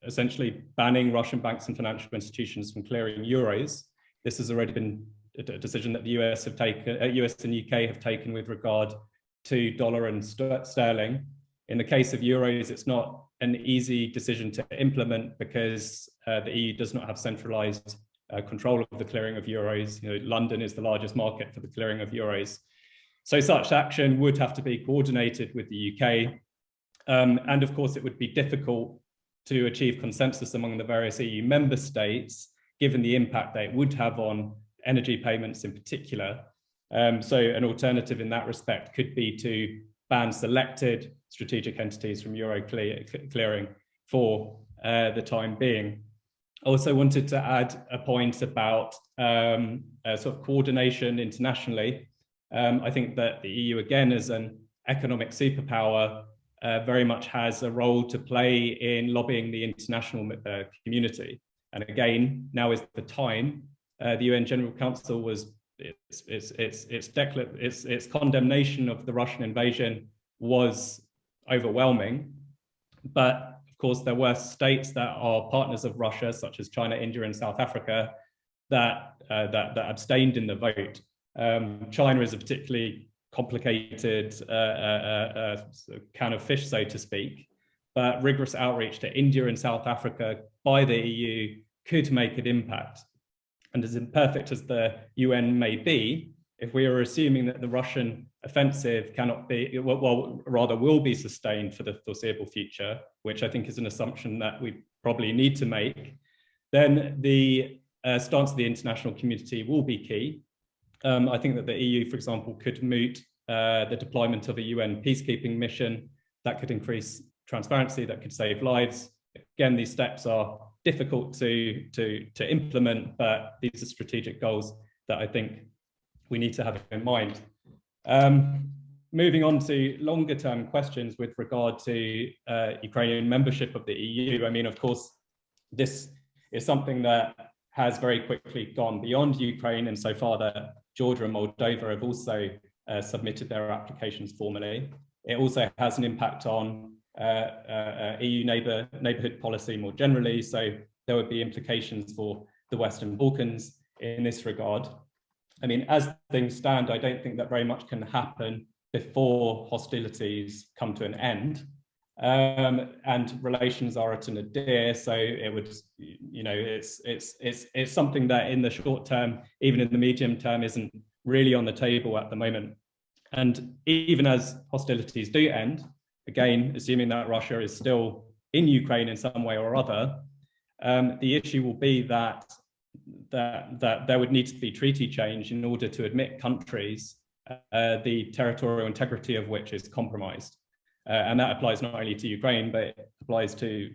essentially banning Russian banks and financial institutions from clearing euros. This has already been a decision that the US have taken, US and UK have taken with regard to dollar and sterling. In the case of euros, it's not an easy decision to implement because the EU does not have centralized control of the clearing of euros. You know, London is the largest market for the clearing of euros. So such action would have to be coordinated with the UK. And of course, it would be difficult to achieve consensus among the various EU member states, given the impact that it would have on energy payments in particular. So an alternative in that respect could be to ban selected strategic entities from euro clearing for the time being. I also wanted to add a point about sort of coordination internationally. I think that the EU, again, as an economic superpower, very much has a role to play in lobbying the international community. And again, now is the time. The UN General Council was its condemnation of the Russian invasion was overwhelming, but of course there were states that are partners of Russia, such as China, India, and South Africa, that abstained in the vote. China is a particularly complicated can of fish, so to speak, but rigorous outreach to India and South Africa by the EU could make an impact. And as imperfect as the UN may be, if we are assuming that the Russian offensive cannot be, well, rather will be sustained for the foreseeable future, which I think is an assumption that we probably need to make, then the stance of the international community will be key. I think that the EU, for example, could moot the deployment of a UN peacekeeping mission that could increase transparency, that could save lives. Again, these steps are difficult to implement, but these are strategic goals that I think we need to have in mind. Moving on to longer term questions with regard to Ukrainian membership of the EU. I mean, of course, this is something that has very quickly gone beyond Ukraine, and so far that Georgia and Moldova have also submitted their applications formally. It also has an impact on EU neighbourhood policy more generally, so there would be implications for the Western Balkans in this regard. I mean, as things stand, I don't think that very much can happen before hostilities come to an end, and relations are at a nadir. So it would, you know, it's something that in the short term, even in the medium term, isn't really on the table at the moment. And even as hostilities do end, again, assuming that Russia is still in Ukraine in some way or other, the issue will be that there would need to be treaty change in order to admit countries the territorial integrity of which is compromised. And that applies not only to Ukraine, but it applies to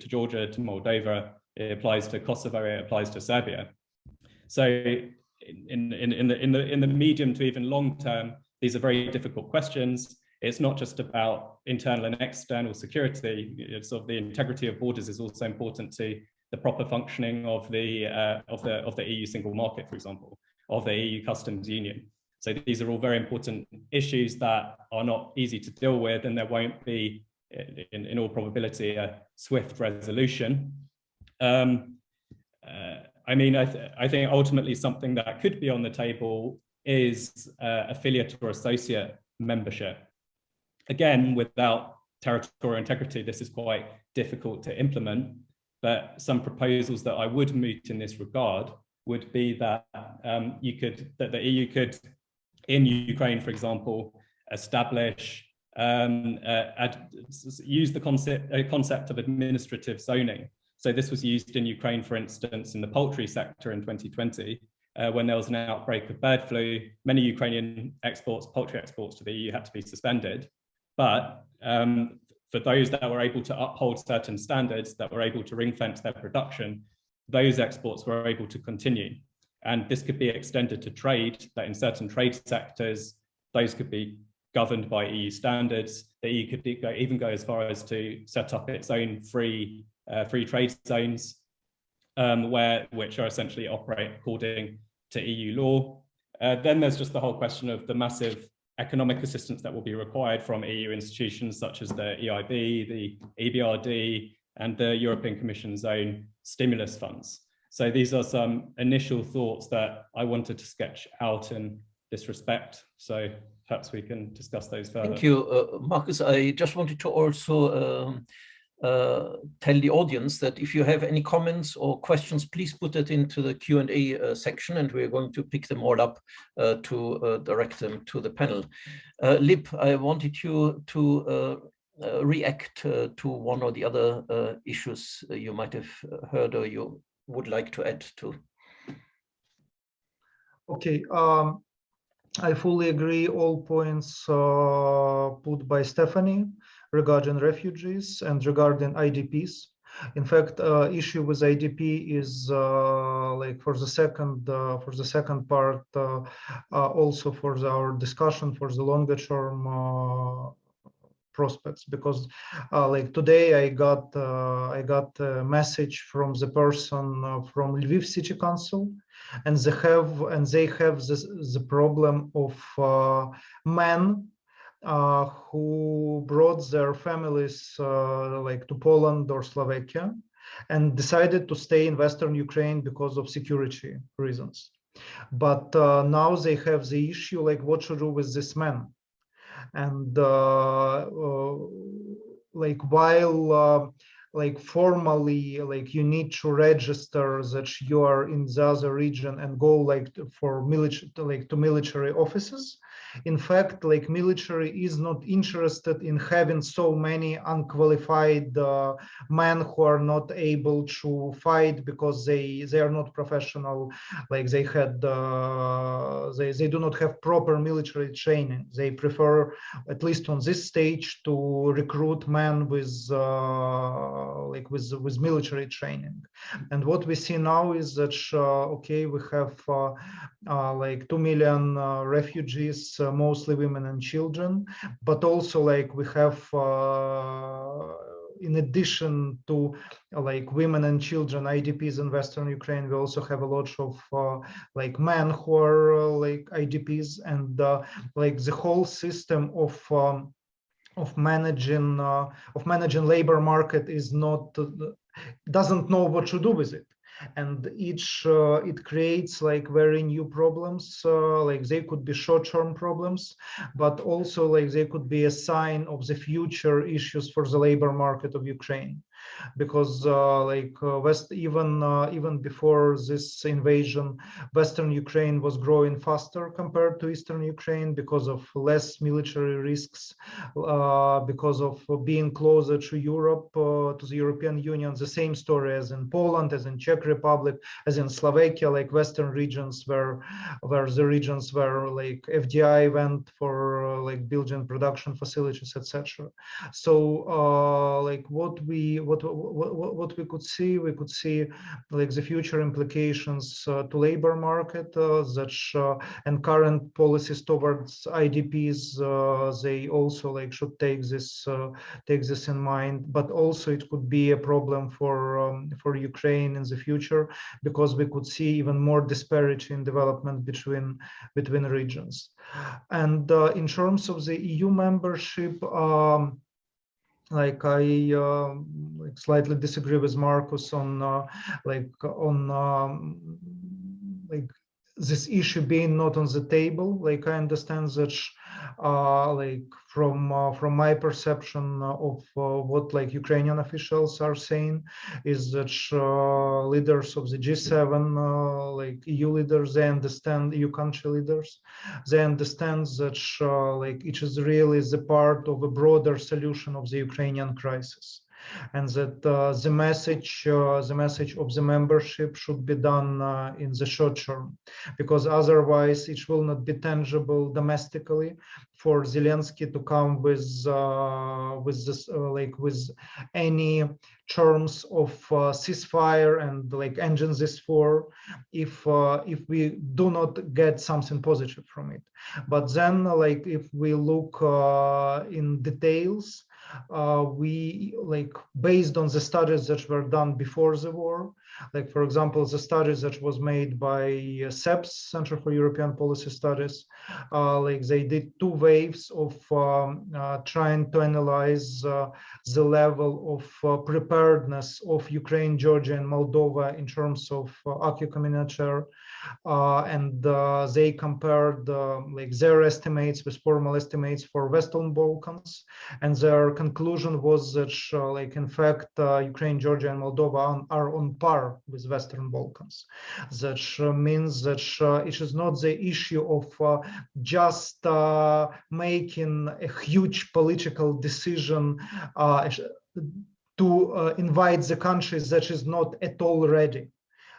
Georgia, to Moldova, it applies to Kosovo, it applies to Serbia. So in the medium to even long term, these are very difficult questions. It's not just about internal and external security. It's sort of the integrity of borders is also important to the proper functioning of the EU single market, for example, of the EU customs union. So these are all very important issues that are not easy to deal with, and there won't be, in all probability, a swift resolution. I mean, I think ultimately something that could be on the table is affiliate or associate membership. Again, without territorial integrity, this is quite difficult to implement. But some proposals that I would moot in this regard would be that the EU could, in Ukraine, for example, establish use the concept of administrative zoning. So this was used in Ukraine, for instance, in the poultry sector in 2020, when there was an outbreak of bird flu. Many Ukrainian poultry exports to the EU had to be suspended. But for those that were able to uphold certain standards, that were able to ring fence their production, those exports were able to continue. And this could be extended to trade, that in certain trade sectors, those could be governed by EU standards. The EU could even go as far as to set up its own free trade zones, which are essentially operate according to EU law. Then there's just the whole question of the massive economic assistance that will be required from EU institutions such as the EIB, the EBRD, and the European Commission's own stimulus funds. So these are some initial thoughts that I wanted to sketch out in this respect. So perhaps we can discuss those further. Thank you, Marcus. I just wanted to also tell the audience that if you have any comments or questions, please put it into the Q&A section, and we're going to pick them all up to direct them to the panel. Hlib, I wanted you to react to one or the other issues you might have heard or you would like to add to. Okay, I fully agree all points put by Stephanie regarding refugees and regarding IDPs. In fact, issue with IDP is like for the second part, also for our discussion for the longer term prospects, because like today I got a message from the person from Lviv City Council, and they have the problem of men who brought their families like to Poland or Slovakia and decided to stay in Western Ukraine because of security reasons. But now they have the issue like what to do with this man. And like while like formally like you need to register that you are in the other region and go like for military, like to military offices, in fact like military is not interested in having so many unqualified men who are not able to fight because they are not professional, like they had they do not have proper military training. They prefer, at least on this stage, to recruit men with like with military training. And what we see now is that okay, we have like 2 million refugees, mostly women and children, but also like we have in addition to like women and children, IDPs in Western Ukraine, we also have a lot of like men who are like IDPs, and like the whole system of managing labor market is not doesn't know what to do with it, and it creates like very new problems. Like they could be short-term problems, but also like they could be a sign of the future issues for the labor market of Ukraine, because even before this invasion, Western Ukraine was growing faster compared to Eastern Ukraine because of less military risks, because of being closer to Europe, to the European Union. The same story as in Poland, as in Czech Republic, as in Slovakia, like Western regions where the regions where like FDI went for like building production facilities, etc. So like what we could see like the future implications to labor market, and current policies towards IDPs, they also like should take this in mind. But also it could be a problem for Ukraine in the future, because we could see even more disparity in development between regions. And in terms of the EU membership, like I like slightly disagree with Marcus on like this issue being not on the table. Like I understand that like from my perception of what like Ukrainian officials are saying, is that leaders of the G7, like EU leaders, they understand, EU country leaders, they understand that like it is really the part of a broader solution of the Ukrainian crisis, and that the message of the membership should be done in the short term, because otherwise it will not be tangible domestically for Zelensky to come with this like with any terms of ceasefire and like ending this war if we do not get something positive from it. But then like if we look in details, we like based on the studies that were done before the war, like for example the studies that was made by CEPS, Center for European Policy Studies, like they did 2 waves of trying to analyze the level of preparedness of Ukraine, Georgia, and Moldova in terms of acquis communautaire, and they compared like their estimates with formal estimates for Western Balkans, and their conclusion was that like in fact Ukraine, Georgia, and Moldova are on par with Western Balkans. That means that it is not the issue of just making a huge political decision to invite the countries that is not at all ready.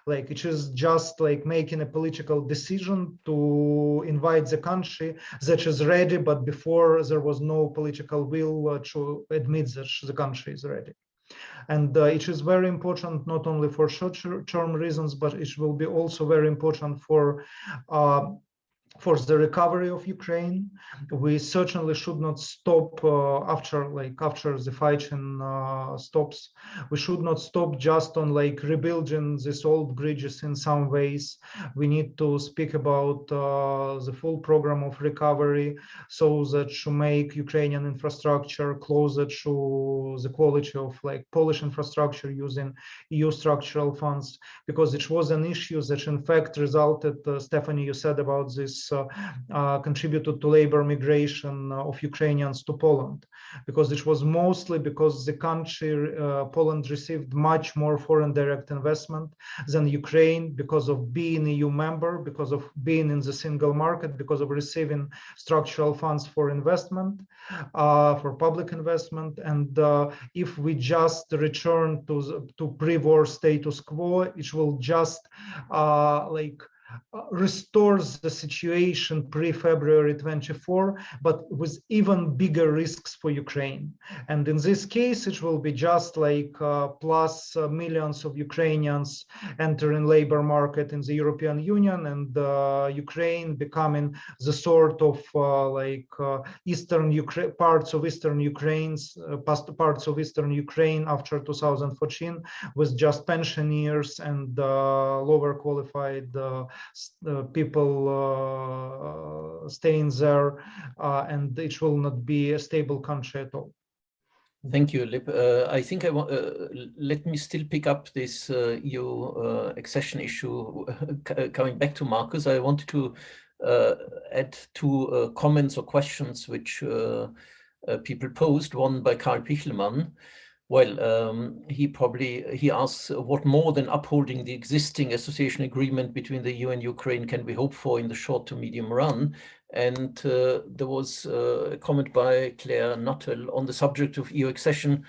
Like it is just like making a political decision to invite the country that is ready, but before there was no political will to admit that the country is ready. And it is very important not only for short-term reasons, but it will be also very important for the recovery of Ukraine. We certainly should not stop after the fighting stops. We should not stop just on like rebuilding these old bridges in some ways. We need to speak about the full program of recovery, so that to make Ukrainian infrastructure closer to the quality of like Polish infrastructure using EU structural funds, because it was an issue that in fact resulted, Stephanie, you said about this, contributed to labor migration of Ukrainians to Poland, because it was mostly because the country, Poland, received much more foreign direct investment than Ukraine, because of being EU member, because of being in the single market, because of receiving structural funds for investment, for public investment. And if we just return to pre-war status quo, it will just restores the situation pre-February 24, but with even bigger risks for Ukraine. And in this case, it will be just like plus millions of Ukrainians entering labor market in the European Union, and Ukraine becoming the sort of Eastern Ukraine, parts of Eastern Ukraine's parts of Eastern Ukraine after 2014, with just pensioners and lower qualified people staying there, and it will not be a stable country at all. Thank you, Hlib. I think let me still pick up this EU accession issue. Coming back to Marcus, I wanted to add 2 comments or questions which people posed. One by Karl Pichelmann. Well, he asks, what more than upholding the existing association agreement between the EU and Ukraine can we hope for in the short to medium run? And there was a comment by Claire Nuttall on the subject of EU accession.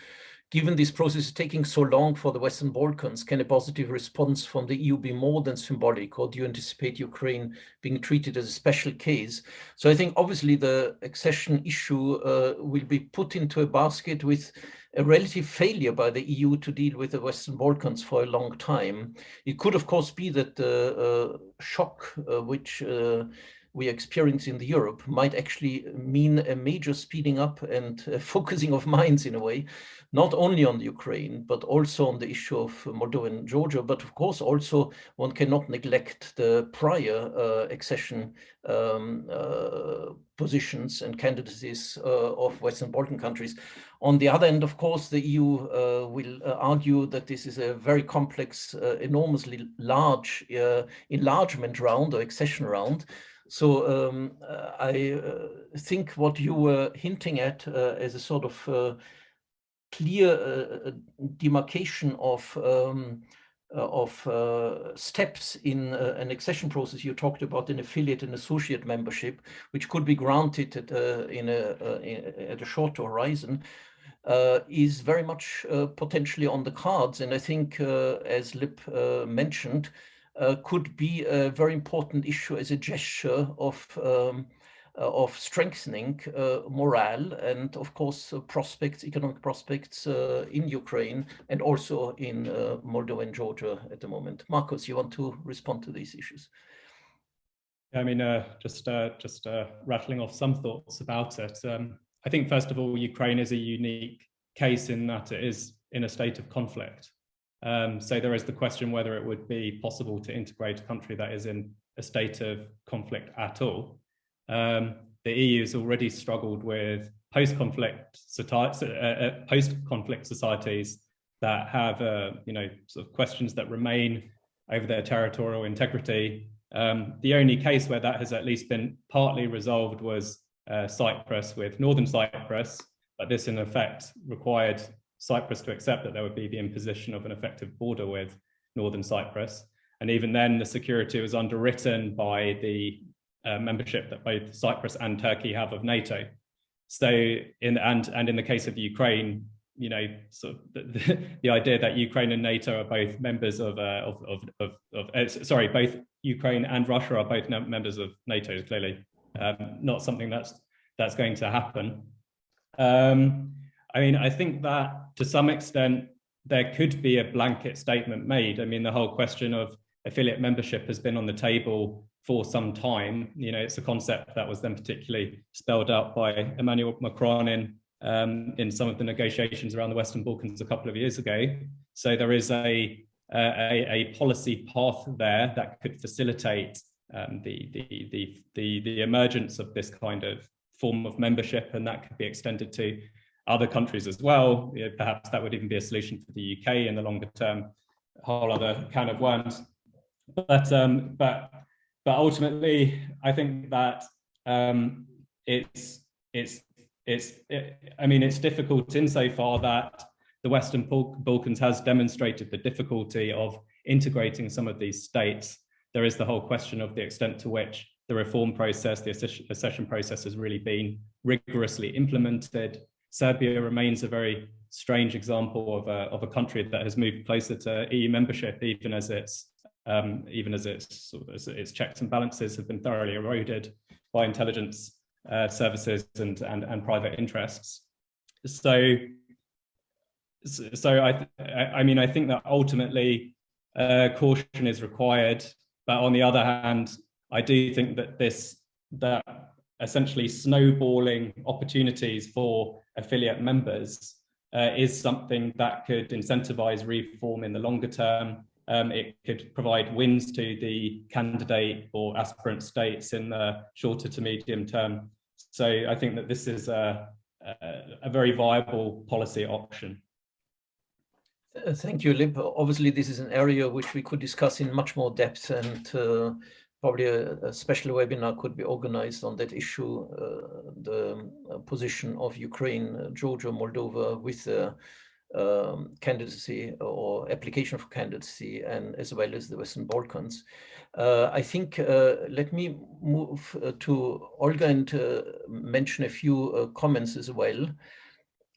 Given this process is taking so long for the Western Balkans, can a positive response from the EU be more than symbolic, or do you anticipate Ukraine being treated as a special case? So I think obviously the accession issue will be put into a basket with a relative failure by the EU to deal with the Western Balkans for a long time. It could, of course, be that the shock which we experience in Europe might actually mean a major speeding up and focusing of minds in a way, not only on the Ukraine, but also on the issue of Moldova and Georgia. But of course, also one cannot neglect the prior accession positions and candidacies of Western Balkan countries. On the other end, of course, the EU will argue that this is a very complex, enormously large enlargement round or accession round, So I think what you were hinting at as a sort of clear demarcation of steps in an accession process. You talked about an affiliate and associate membership, which could be granted at a shorter horizon, is very much potentially on the cards. And I think, as Hlib mentioned, could be a very important issue as a gesture of strengthening morale and, of course, economic prospects in Ukraine and also in Moldova and Georgia at the moment. Marcus, you want to respond to these issues? I mean, just rattling off some thoughts about it. I think, first of all, Ukraine is a unique case in that it is in a state of conflict. So there is the question whether it would be possible to integrate a country that is in a state of conflict at all. The EU has already struggled with post-conflict societies that have, sort of questions that remain over their territorial integrity. The only case where that has at least been partly resolved was Cyprus, with Northern Cyprus, but this in effect required Cyprus to accept that there would be the imposition of an effective border with Northern Cyprus. And even then, the security was underwritten by the membership that both Cyprus and Turkey have of NATO. So, in the case of Ukraine, sort of the idea that Ukraine and NATO are both members both Ukraine and Russia are both members of NATO is clearly not something that's going to happen. I mean, I think that to some extent there could be a blanket statement made. I mean, the whole question of affiliate membership has been on the table for some time. It's a concept that was then particularly spelled out by Emmanuel Macron in some of the negotiations around the Western Balkans a couple of years ago. So there is a policy path there that could facilitate the emergence of this kind of form of membership, and that could be extended to other countries as well. Perhaps that would even be a solution for the UK in the longer term, a whole other can of worms. But ultimately, I think that it's difficult insofar that the Western Balkans has demonstrated the difficulty of integrating some of these states. There is the whole question of the extent to which the reform process, the accession process, has really been rigorously implemented. Serbia remains a very strange example of a country that has moved closer to EU membership, even as its checks and balances have been thoroughly eroded by intelligence services and private interests. So I think that ultimately caution is required, but on the other hand, I do think that essentially snowballing opportunities for affiliate members is something that could incentivize reform in the longer term. It could provide wins to the candidate or aspirant states in the shorter to medium term. So I think that this is a very viable policy option. Thank you, Hlib. Obviously, this is an area which we could discuss in much more depth, and probably a special webinar could be organized on that issue, the position of Ukraine, Georgia, Moldova with the candidacy or application for candidacy, and as well as the Western Balkans. I think let me move to Olga and mention a few comments as well.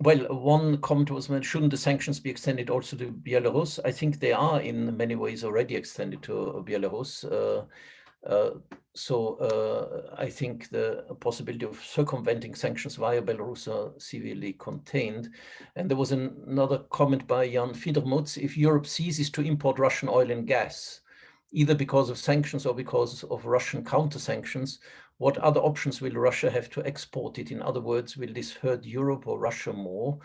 Well, one comment was made, shouldn't the sanctions be extended also to Belarus? I think they are in many ways already extended to Belarus. So I think the possibility of circumventing sanctions via Belarus are severely contained. And there was another comment by Jan Fiedermutz: if Europe ceases to import Russian oil and gas, either because of sanctions or because of Russian counter-sanctions, what other options will Russia have to export it? In other words, will this hurt Europe or Russia more?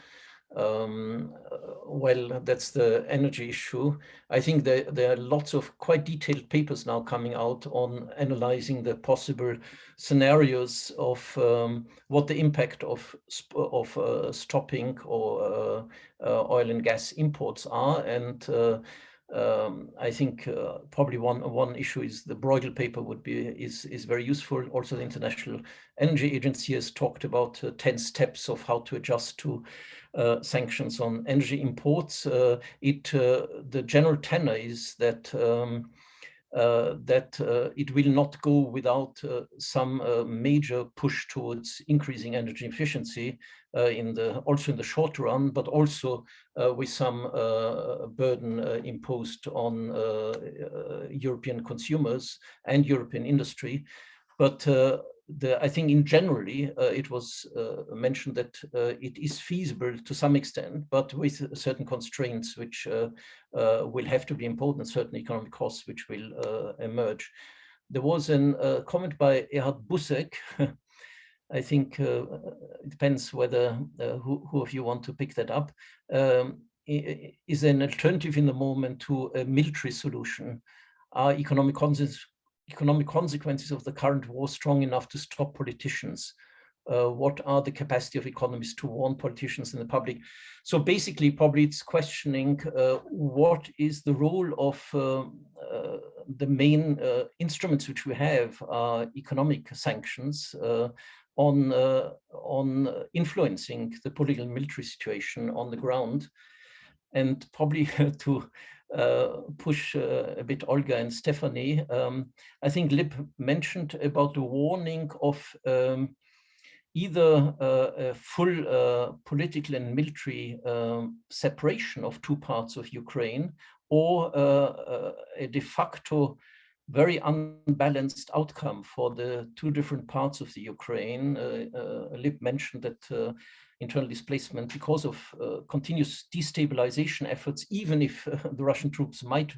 Well, that's the energy issue. I think there are lots of quite detailed papers now coming out on analyzing the possible scenarios of what the impact of stopping or oil and gas imports are. And I think probably one issue is the Bruegel paper is very useful. Also, the International Energy Agency has talked about 10 steps of how to adjust to sanctions on energy imports. The general tenor is that it will not go without some major push towards increasing energy efficiency also in the short run, but also with some burden imposed on European consumers and European industry. But I think in generally, it was mentioned that it is feasible to some extent, but with certain constraints which will have to be imposed, and certain economic costs which will emerge. There was a comment by Erhard Busek. I think it depends whether who of you want to pick that up. Is an alternative in the moment to a military solution. Are economic consequences of the current war strong enough to stop politicians? What are the capacity of economies to warn politicians and the public? So basically, probably it's questioning what is the role of the main instruments which we have, economic sanctions, on influencing the political and military situation on the ground. And probably to push a bit Olga and Stephanie, I think Hlib mentioned about the warning of either a full political and military separation of two parts of Ukraine, or a de facto very unbalanced outcome for the two different parts of the Ukraine. Hlib mentioned that internal displacement, because of continuous destabilization efforts, even if the Russian troops might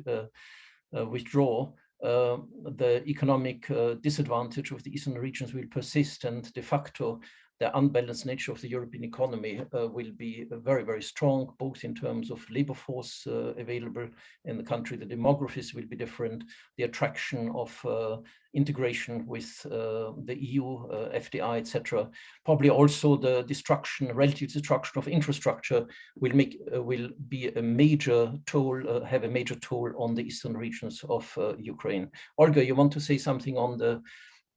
withdraw, the economic disadvantage of the eastern regions will persist, and de facto the unbalanced nature of the European economy will be very, very strong, both in terms of labor force available in the country. The demographics will be different. The attraction of integration with the EU, FDI, etc. Probably also the relative destruction of infrastructure will be a major toll, have a major toll on the eastern regions of Ukraine. Olga, you want to say something on the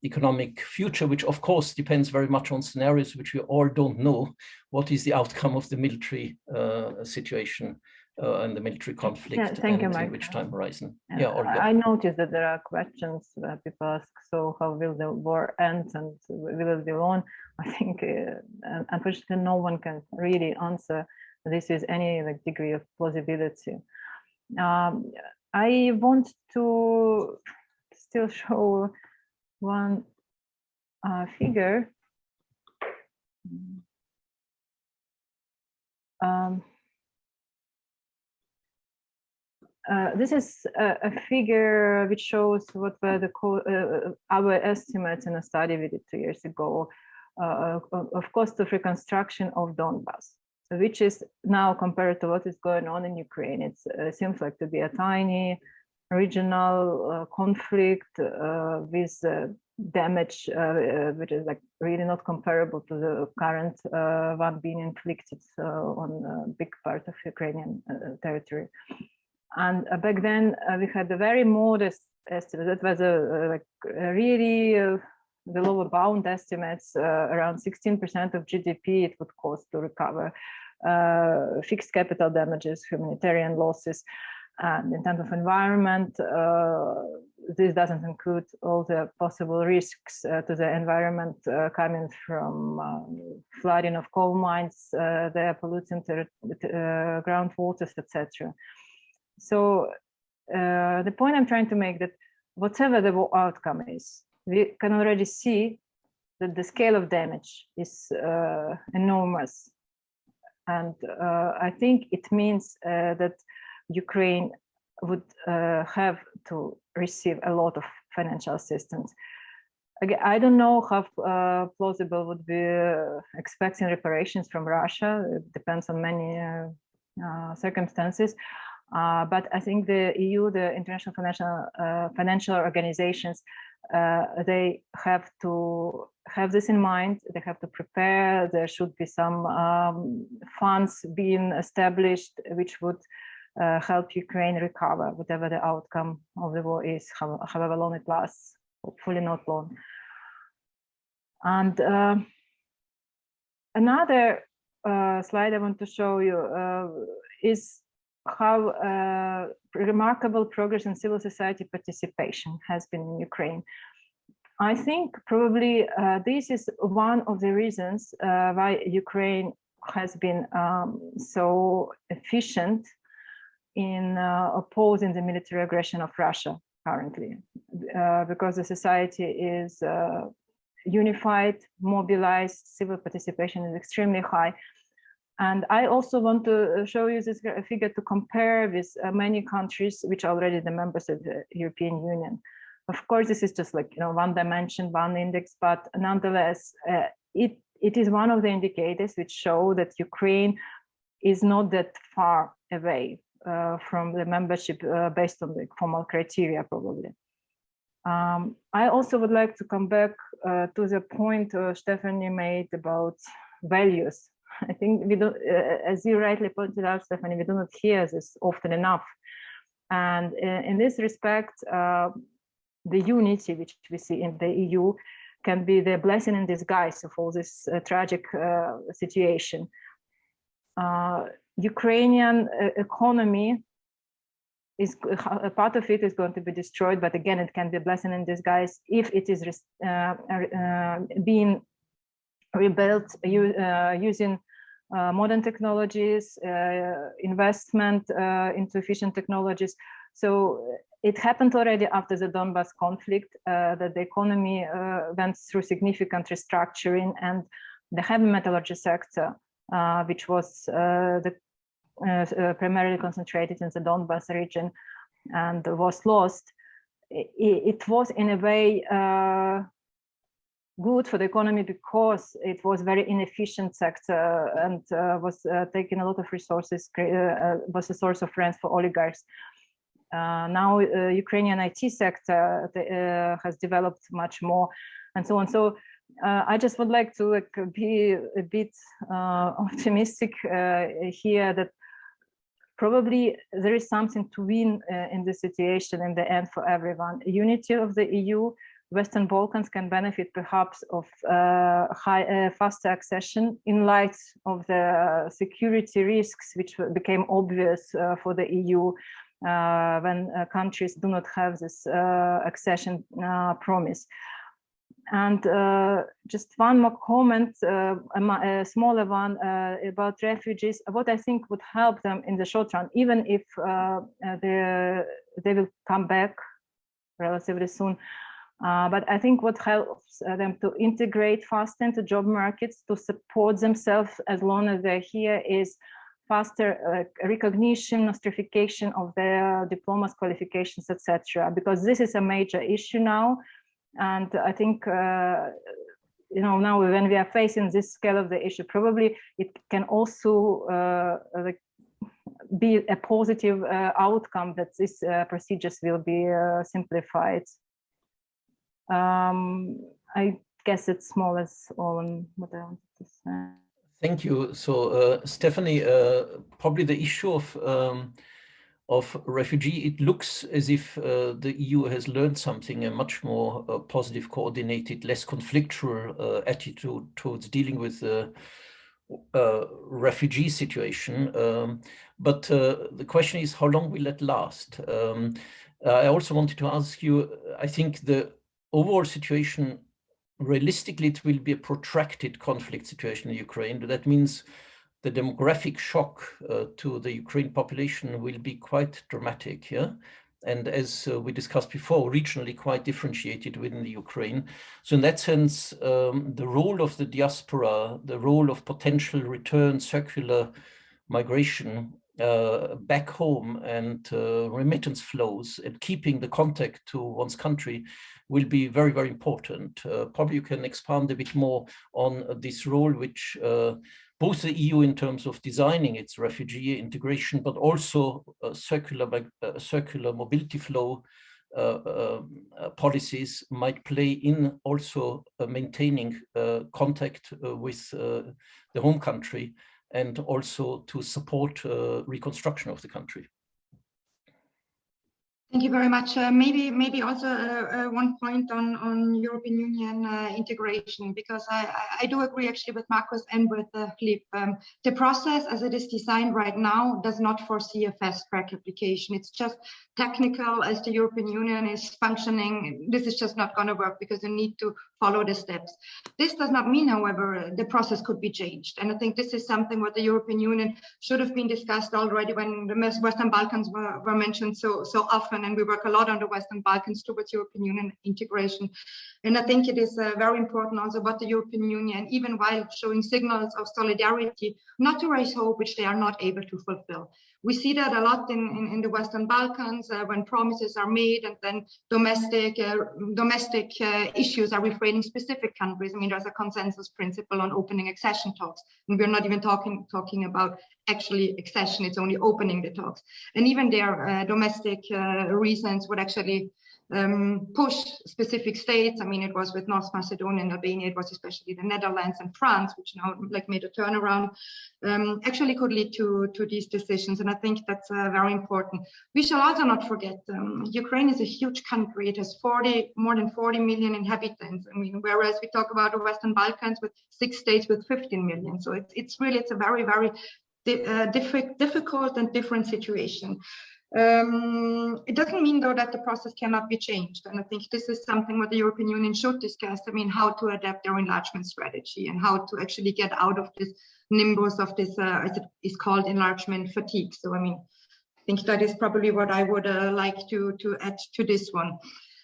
economic future, which of course depends very much on scenarios which we all don't know. What is the outcome of the military situation and the military conflict, thank you, and Michael. in which time horizon? Yeah, Olga. I noticed that there are questions that people ask, so how will the war end and will it be on? I think unfortunately no one can really answer this with any degree of plausibility. I want to still show one figure. This is a figure which shows what were our estimates in a study we did 2 years ago of cost of reconstruction of Donbass, which is now, compared to what is going on in Ukraine, it seems like to be a tiny regional conflict with damage which is really not comparable to the current one being inflicted on a big part of Ukrainian territory. And back then we had a very modest estimate. That was really the lower bound estimates, around 16% of GDP it would cost to recover fixed capital damages, humanitarian losses. And in terms of environment, this doesn't include all the possible risks to the environment coming from flooding of coal mines, the polluting groundwaters, etc. So the point I'm trying to make that whatever the outcome is, we can already see that the scale of damage is enormous. And I think it means that Ukraine would have to receive a lot of financial assistance. Again, I don't know how plausible would be expecting reparations from Russia. It depends on many circumstances. But I think the EU, the international financial organizations, they have to have this in mind. They have to prepare. There should be some funds being established which would help Ukraine recover, whatever the outcome of the war is, however long it lasts, hopefully not long. And another slide I want to show you is how remarkable progress in civil society participation has been in Ukraine. I think probably this is one of the reasons why Ukraine has been so efficient in opposing the military aggression of Russia currently, because the society is unified, mobilized, civil participation is extremely high. And I also want to show you this figure to compare with many countries which are already the members of the European Union. Of course, this is just like, one dimension, one index, but nonetheless, it is one of the indicators which show that Ukraine is not that far away from the membership based on the formal criteria, probably. I also would like to come back to the point Stephanie made about values. I think we don't, as you rightly pointed out, Stephanie, we do not hear this often enough. And in this respect, the unity which we see in the EU can be the blessing in disguise of all this tragic situation. Ukrainian economy is a part of it is going to be destroyed, but again, it can be a blessing in disguise if it is being rebuilt using modern technologies, investment into efficient technologies. So it happened already after the Donbas conflict that the economy went through significant restructuring, and the heavy metallurgy sector, which was primarily concentrated in the Donbas region and was lost, it was in a way good for the economy because it was very inefficient sector and was taking a lot of resources, was a source of rent for oligarchs. Now Ukrainian IT sector has developed much more and so on. So I just would like to be a bit optimistic here that probably there is something to win in this situation in the end for everyone. Unity of the EU, Western Balkans can benefit perhaps of faster accession in light of the security risks which became obvious for the EU when countries do not have this accession promise. And just one more comment, a smaller one about refugees. What I think would help them in the short run, even if they will come back relatively soon, but I think what helps them to integrate faster into job markets, to support themselves as long as they're here, is faster recognition, nostrification of their diplomas, qualifications, etc. Because this is a major issue now. And I think, now when we are facing this scale of the issue, probably it can also be a positive outcome that these procedures will be simplified. I guess it's more or less all on what I wanted to say. Thank you. So, Stephanie, probably the issue of refugee, it looks as if the EU has learned something, a much more positive, coordinated, less conflictual attitude towards dealing with the refugee situation. But the question is, how long will it last? I also wanted to ask you, I think the overall situation, realistically, it will be a protracted conflict situation in Ukraine. That means the demographic shock to the Ukraine population will be quite dramatic, yeah? And as we discussed before, regionally quite differentiated within the Ukraine. So in that sense, the role of the diaspora, the role of potential return, circular migration back home and remittance flows and keeping the contact to one's country will be very, very important. Probably you can expand a bit more on this role, which both the EU in terms of designing its refugee integration, but also circular mobility flow policies might play in also maintaining contact with the home country and also to support reconstruction of the country. Thank you very much. Maybe also one point on European Union integration, because I do agree actually with Markus and with Hlib. The process as it is designed right now does not foresee a fast track application. It's just technical as the European Union is functioning. This is just not going to work because you need to follow the steps. This does not mean, however, the process could be changed. And I think this is something what the European Union should have been discussed already when the Western Balkans were mentioned so often. And we work a lot on the Western Balkans towards European Union integration. And I think it is very important also what the European Union, even while showing signals of solidarity, not to raise hope which they are not able to fulfill. We see that a lot in the Western Balkans when promises are made and then domestic issues are refraining specific countries. I mean, there's a consensus principle on opening accession talks, and we're not even talking about actually accession. It's only opening the talks, and even their domestic reasons would actually push specific states. I mean, it was with North Macedonia and Albania, it was especially the Netherlands and France, which now like made a turnaround, actually could lead to these decisions. And I think that's very important. We shall also not forget, Ukraine is a huge country. It has more than 40 million inhabitants. I mean, whereas we talk about the Western Balkans with 6 states with 15 million. So it's a very, very difficult and different situation. It doesn't mean though that the process cannot be changed, and I think this is something what the European Union should discuss. I mean, how to adapt their enlargement strategy and how to actually get out of this nimbus of this as it is called enlargement fatigue. So I mean, I think that is probably what I would like to add to this one.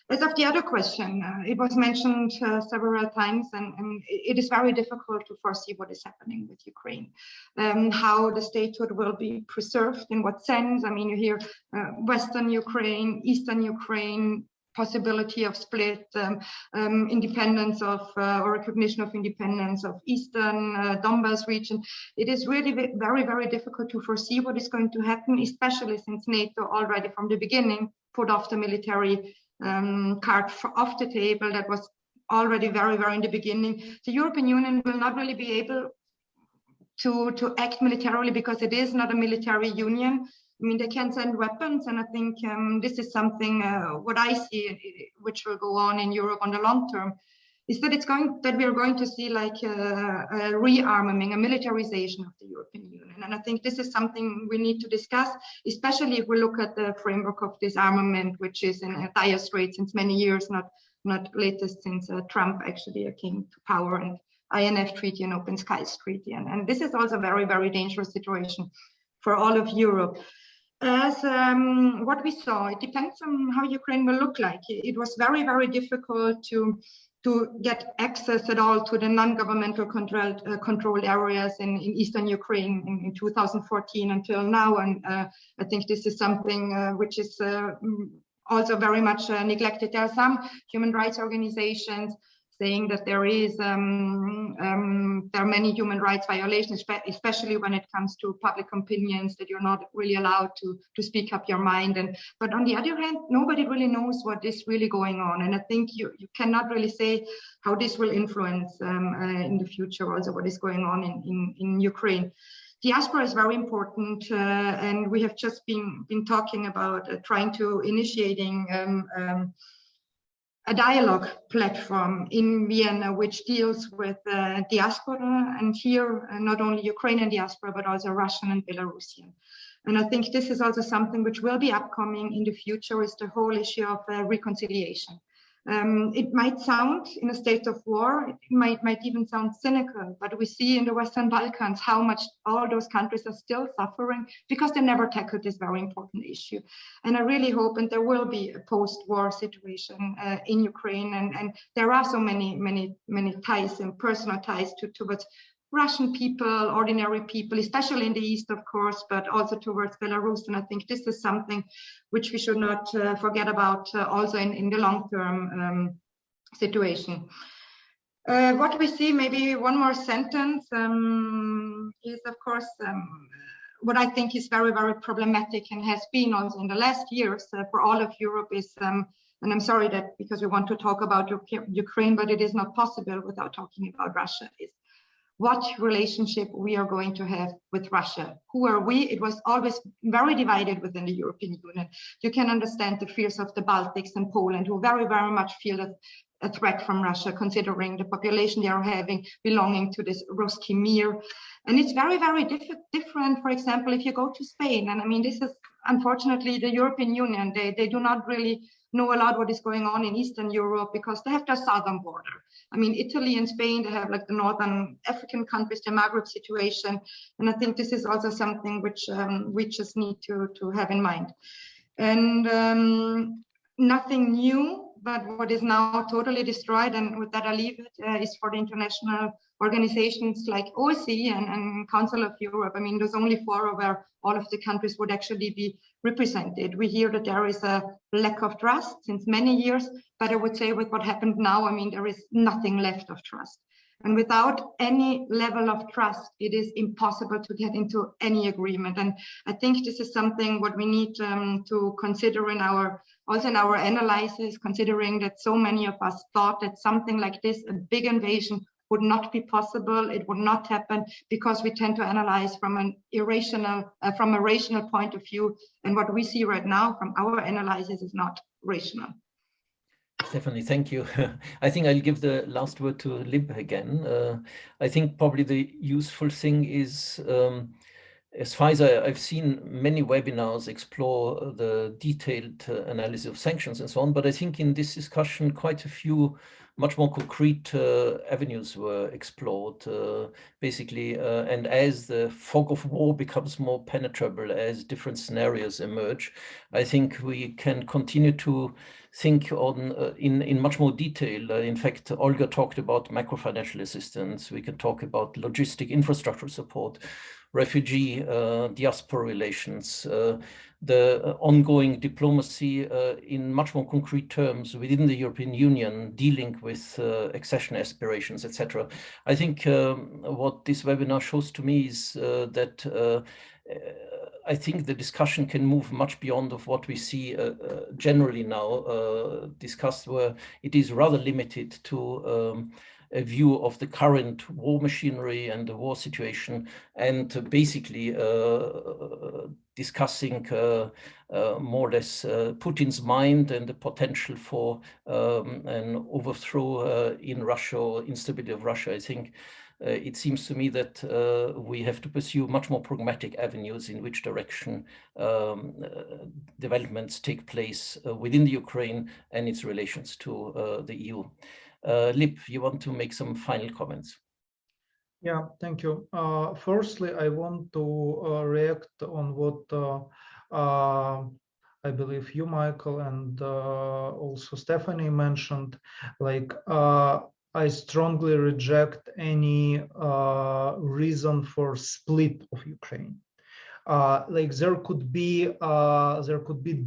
As of the other question, it was mentioned several times, and it is very difficult to foresee what is happening with Ukraine, how the statehood will be preserved, in what sense. I mean, you hear Western Ukraine, Eastern Ukraine, possibility of split, independence of or recognition of independence of Eastern Donbas region. It is really very, very difficult to foresee what is going to happen, especially since NATO already from the beginning put off the military card off the table. That was already very, very in the beginning. The European Union will not really be able to act militarily because it is not a military union. I mean, they can send weapons, and I think this is something what I see, which will go on in Europe on the long term, is that we are going to see like a rearming, a militarization of the European Union. And I think this is something we need to discuss, especially if we look at the framework of disarmament, which is in a dire strait since many years, not latest since Trump actually came to power, and INF Treaty and Open Skies Treaty. And this is also a very, very dangerous situation for all of Europe. As what we saw, it depends on how Ukraine will look like. It was very, very difficult to get access at all to the non-governmental controlled areas in eastern Ukraine in 2014 until now. And I think this is something which is also very much neglected. There are some human rights organizations saying that there are many human rights violations, especially when it comes to public opinions, that you're not really allowed to speak up your mind. But on the other hand, nobody really knows what is really going on. And I think you cannot really say how this will influence in the future also what is going on in Ukraine. Diaspora is very important, and we have just been talking about trying to initiating a dialogue platform in Vienna, which deals with diaspora, and here not only Ukrainian diaspora, but also Russian and Belarusian. And I think this is also something which will be upcoming in the future, is the whole issue of reconciliation. It might sound in a state of war, it might even sound cynical, but we see in the Western Balkans how much all those countries are still suffering because they never tackled this very important issue. And I really hope, and there will be a post-war situation in Ukraine, and there are so many ties and personal ties towards Russian people, ordinary people, especially in the East, of course, but also towards Belarus. And I think this is something which we should not forget about also in the long-term situation. What we see, maybe one more sentence, is, of course, what I think is very, very problematic and has been also in the last years for all of Europe is, and I'm sorry that because we want to talk about Ukraine, but it is not possible without talking about Russia, is what relationship we are going to have with Russia. Who are we? It was always very divided within the European Union. You can understand the fears of the Baltics and Poland, who very, very much feel a threat from Russia, considering the population they are having belonging to this Ruski Mir. And it's very, very different, for example, if you go to Spain. And I mean, this is unfortunately the European Union. They do not really know a lot what is going on in Eastern Europe because they have their southern border. I mean, Italy and Spain, they have like the Northern African countries, the Maghreb situation. And I think this is also something which we just need to have in mind. And nothing new, but what is now totally destroyed, and with that I leave it, is for the international organizations like OSCE and Council of Europe. I mean, there's only 4 where all of the countries would actually be represented. We hear that there is a lack of trust since many years, but I would say with what happened now, I mean, there is nothing left of trust. And without any level of trust, it is impossible to get into any agreement. And I think this is something what we need to consider in our analysis, considering that so many of us thought that something like this, a big invasion, would not be possible. It would not happen because we tend to analyze from a rational point of view. And what we see right now from our analysis is not rational. Stephanie, thank you. I think I'll give the last word to Hlib again. I think probably the useful thing is, as far as I've seen many webinars explore the detailed analysis of sanctions and so on, but I think in this discussion, quite a few much more concrete avenues were explored, basically. And as the fog of war becomes more penetrable, as different scenarios emerge, I think we can continue to think on in much more detail. In fact, Olga talked about macro-financial assistance. We can talk about logistic infrastructure support, refugee diaspora relations, the ongoing diplomacy in much more concrete terms within the European Union, dealing with accession aspirations, etc. I think what this webinar shows to me is that I think the discussion can move much beyond of what we see generally now discussed, where it is rather limited to a view of the current war machinery and the war situation, and basically discussing more or less Putin's mind and the potential for an overthrow in Russia or instability of Russia. I think it seems to me that we have to pursue much more pragmatic avenues in which direction developments take place within the Ukraine and its relations to the EU. Hlib, you want to make some final comments? Yeah, thank you. Firstly, I want to react on what I believe you, Michael, and also Stephanie mentioned. Like, I strongly reject any reason for split of Ukraine. Like there could be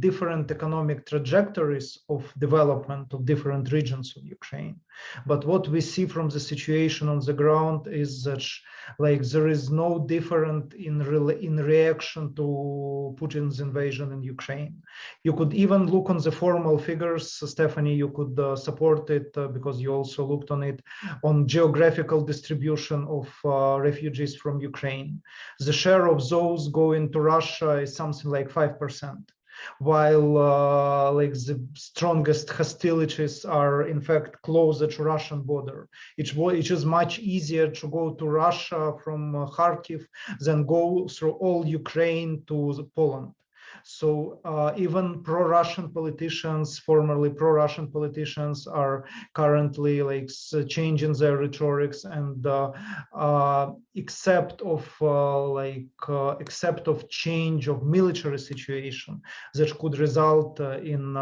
different economic trajectories of development of different regions of Ukraine, but what we see from the situation on the ground is that like there is no different in reaction to Putin's invasion in Ukraine. You could even look on the formal figures, Stephanie, you could support it because you also looked on it, on geographical distribution of refugees from Ukraine. The share of those going into Russia is something like 5%, while like the strongest hostilities are in fact closer to Russian border. It is much easier to go to Russia from Kharkiv than go through all Ukraine to Poland. So even pro-Russian politicians, formerly pro-Russian politicians, are currently like changing their rhetorics and except of change of military situation that could result in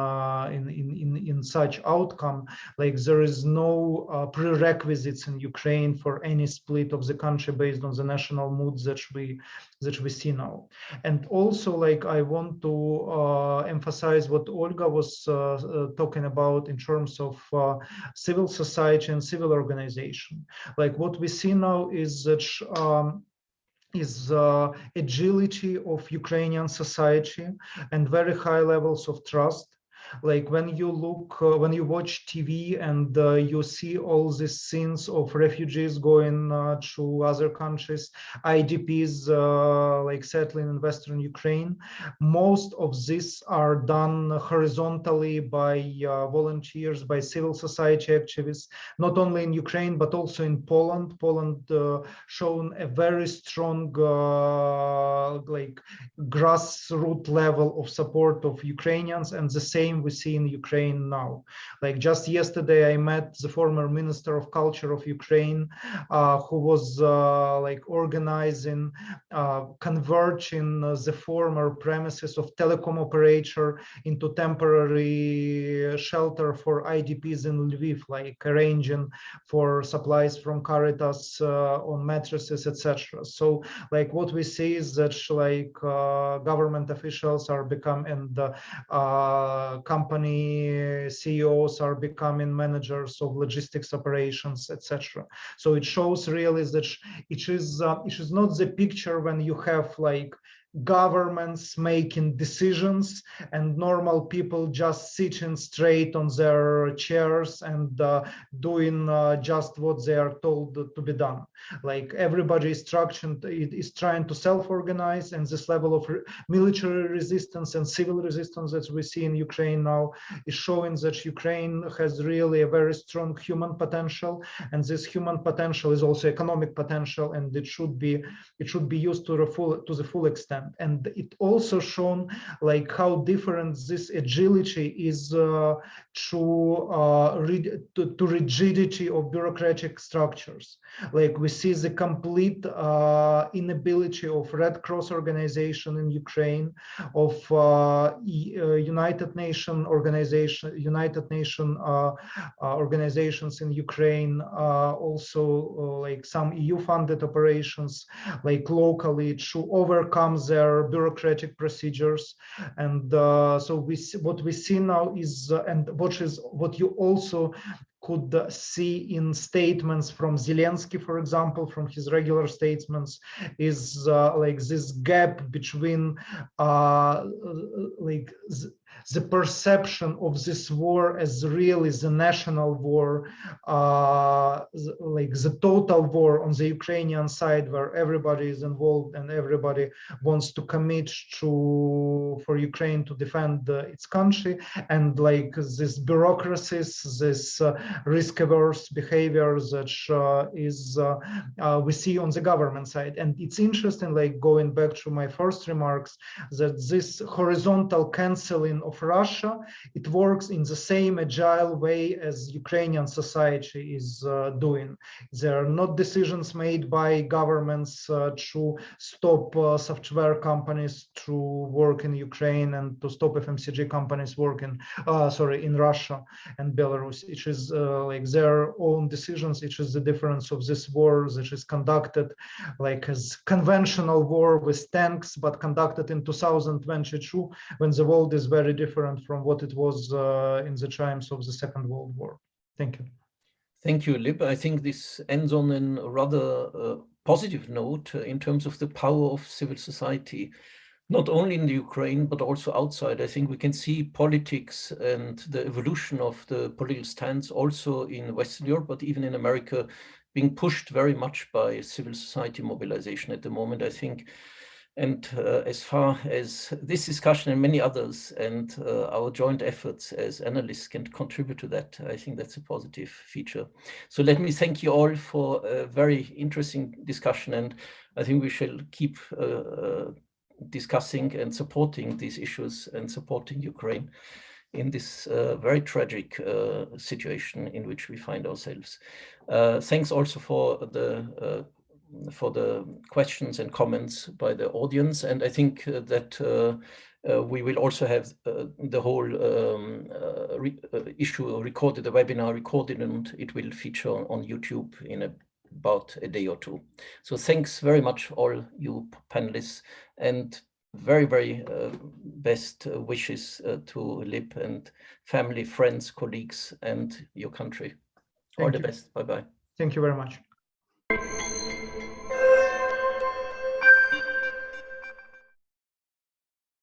such outcome. Like there is no prerequisites in Ukraine for any split of the country based on the national moods that we see now. And also, like, I want to emphasize what Olga was talking about in terms of civil society and civil organization. Like what we see now is that agility of Ukrainian society and very high levels of trust. Like when you look, when you watch TV and you see all these scenes of refugees going to other countries, IDPs like settling in Western Ukraine, most of this are done horizontally by volunteers, by civil society activists, not only in Ukraine, but also in Poland. Poland shown a very strong like grassroots level of support of Ukrainians, and the same we see in Ukraine now. Like just yesterday I met the former Minister of Culture of Ukraine, who was like organizing converting the former premises of telecom operator into temporary shelter for IDPs in Lviv, like arranging for supplies from Caritas on mattresses, etc. So like what we see is that like government officials are becoming, and company CEOs are becoming managers of logistics operations, etc. So it shows really that it is not the picture when you have like governments making decisions and normal people just sitting straight on their chairs and doing just what they are told to be done. Like everybody is trying to self-organize, and this level of military resistance and civil resistance that we see in Ukraine now is showing that Ukraine has really a very strong human potential, and this human potential is also economic potential, and it should be used to the full extent. And it also shown like how different this agility is to rigidity of bureaucratic structures. Like we see the complete inability of Red Cross organization in Ukraine, of United Nations organizations in Ukraine, also like some EU-funded operations, like locally, to overcome their bureaucratic procedures. And so what we see now is, and what you also could see in statements from Zelensky, for example, from his regular statements, is like this gap between like the perception of this war as really the national war, like the total war on the Ukrainian side, where everybody is involved and everybody wants to commit for Ukraine to defend its country, and like this bureaucracies, this risk-averse behavior that we see on the government side. And it's interesting, like going back to my first remarks, that this horizontal canceling of Russia, it works in the same agile way as Ukrainian society is doing. There are not decisions made by governments to stop software companies to work in Ukraine and to stop FMCG companies working, in Russia and Belarus. It is like their own decisions. It is the difference of this war that is conducted like as conventional war with tanks, but conducted in 2022, when the world is very different from what it was in the times of the Second World War. Thank you. Thank you, Hlib. I think this ends on a rather positive note in terms of the power of civil society, not only in the Ukraine, but also outside. I think we can see politics and the evolution of the political stance also in Western Europe, but even in America, being pushed very much by civil society mobilization at the moment, I think. And as far as this discussion and many others and our joint efforts as analysts can contribute to that, I think that's a positive feature. So let me thank you all for a very interesting discussion, and I think we shall keep discussing and supporting these issues and supporting Ukraine in this very tragic situation in which we find ourselves. Thanks also for the questions and comments by the audience, and I think that we will also have the whole issue recorded, the webinar recorded, and it will feature on YouTube in about a day or two. So thanks very much all you panelists, and very, very best wishes to Hlib and family, friends, colleagues, and your country. All the best. Bye-bye. Thank you very much.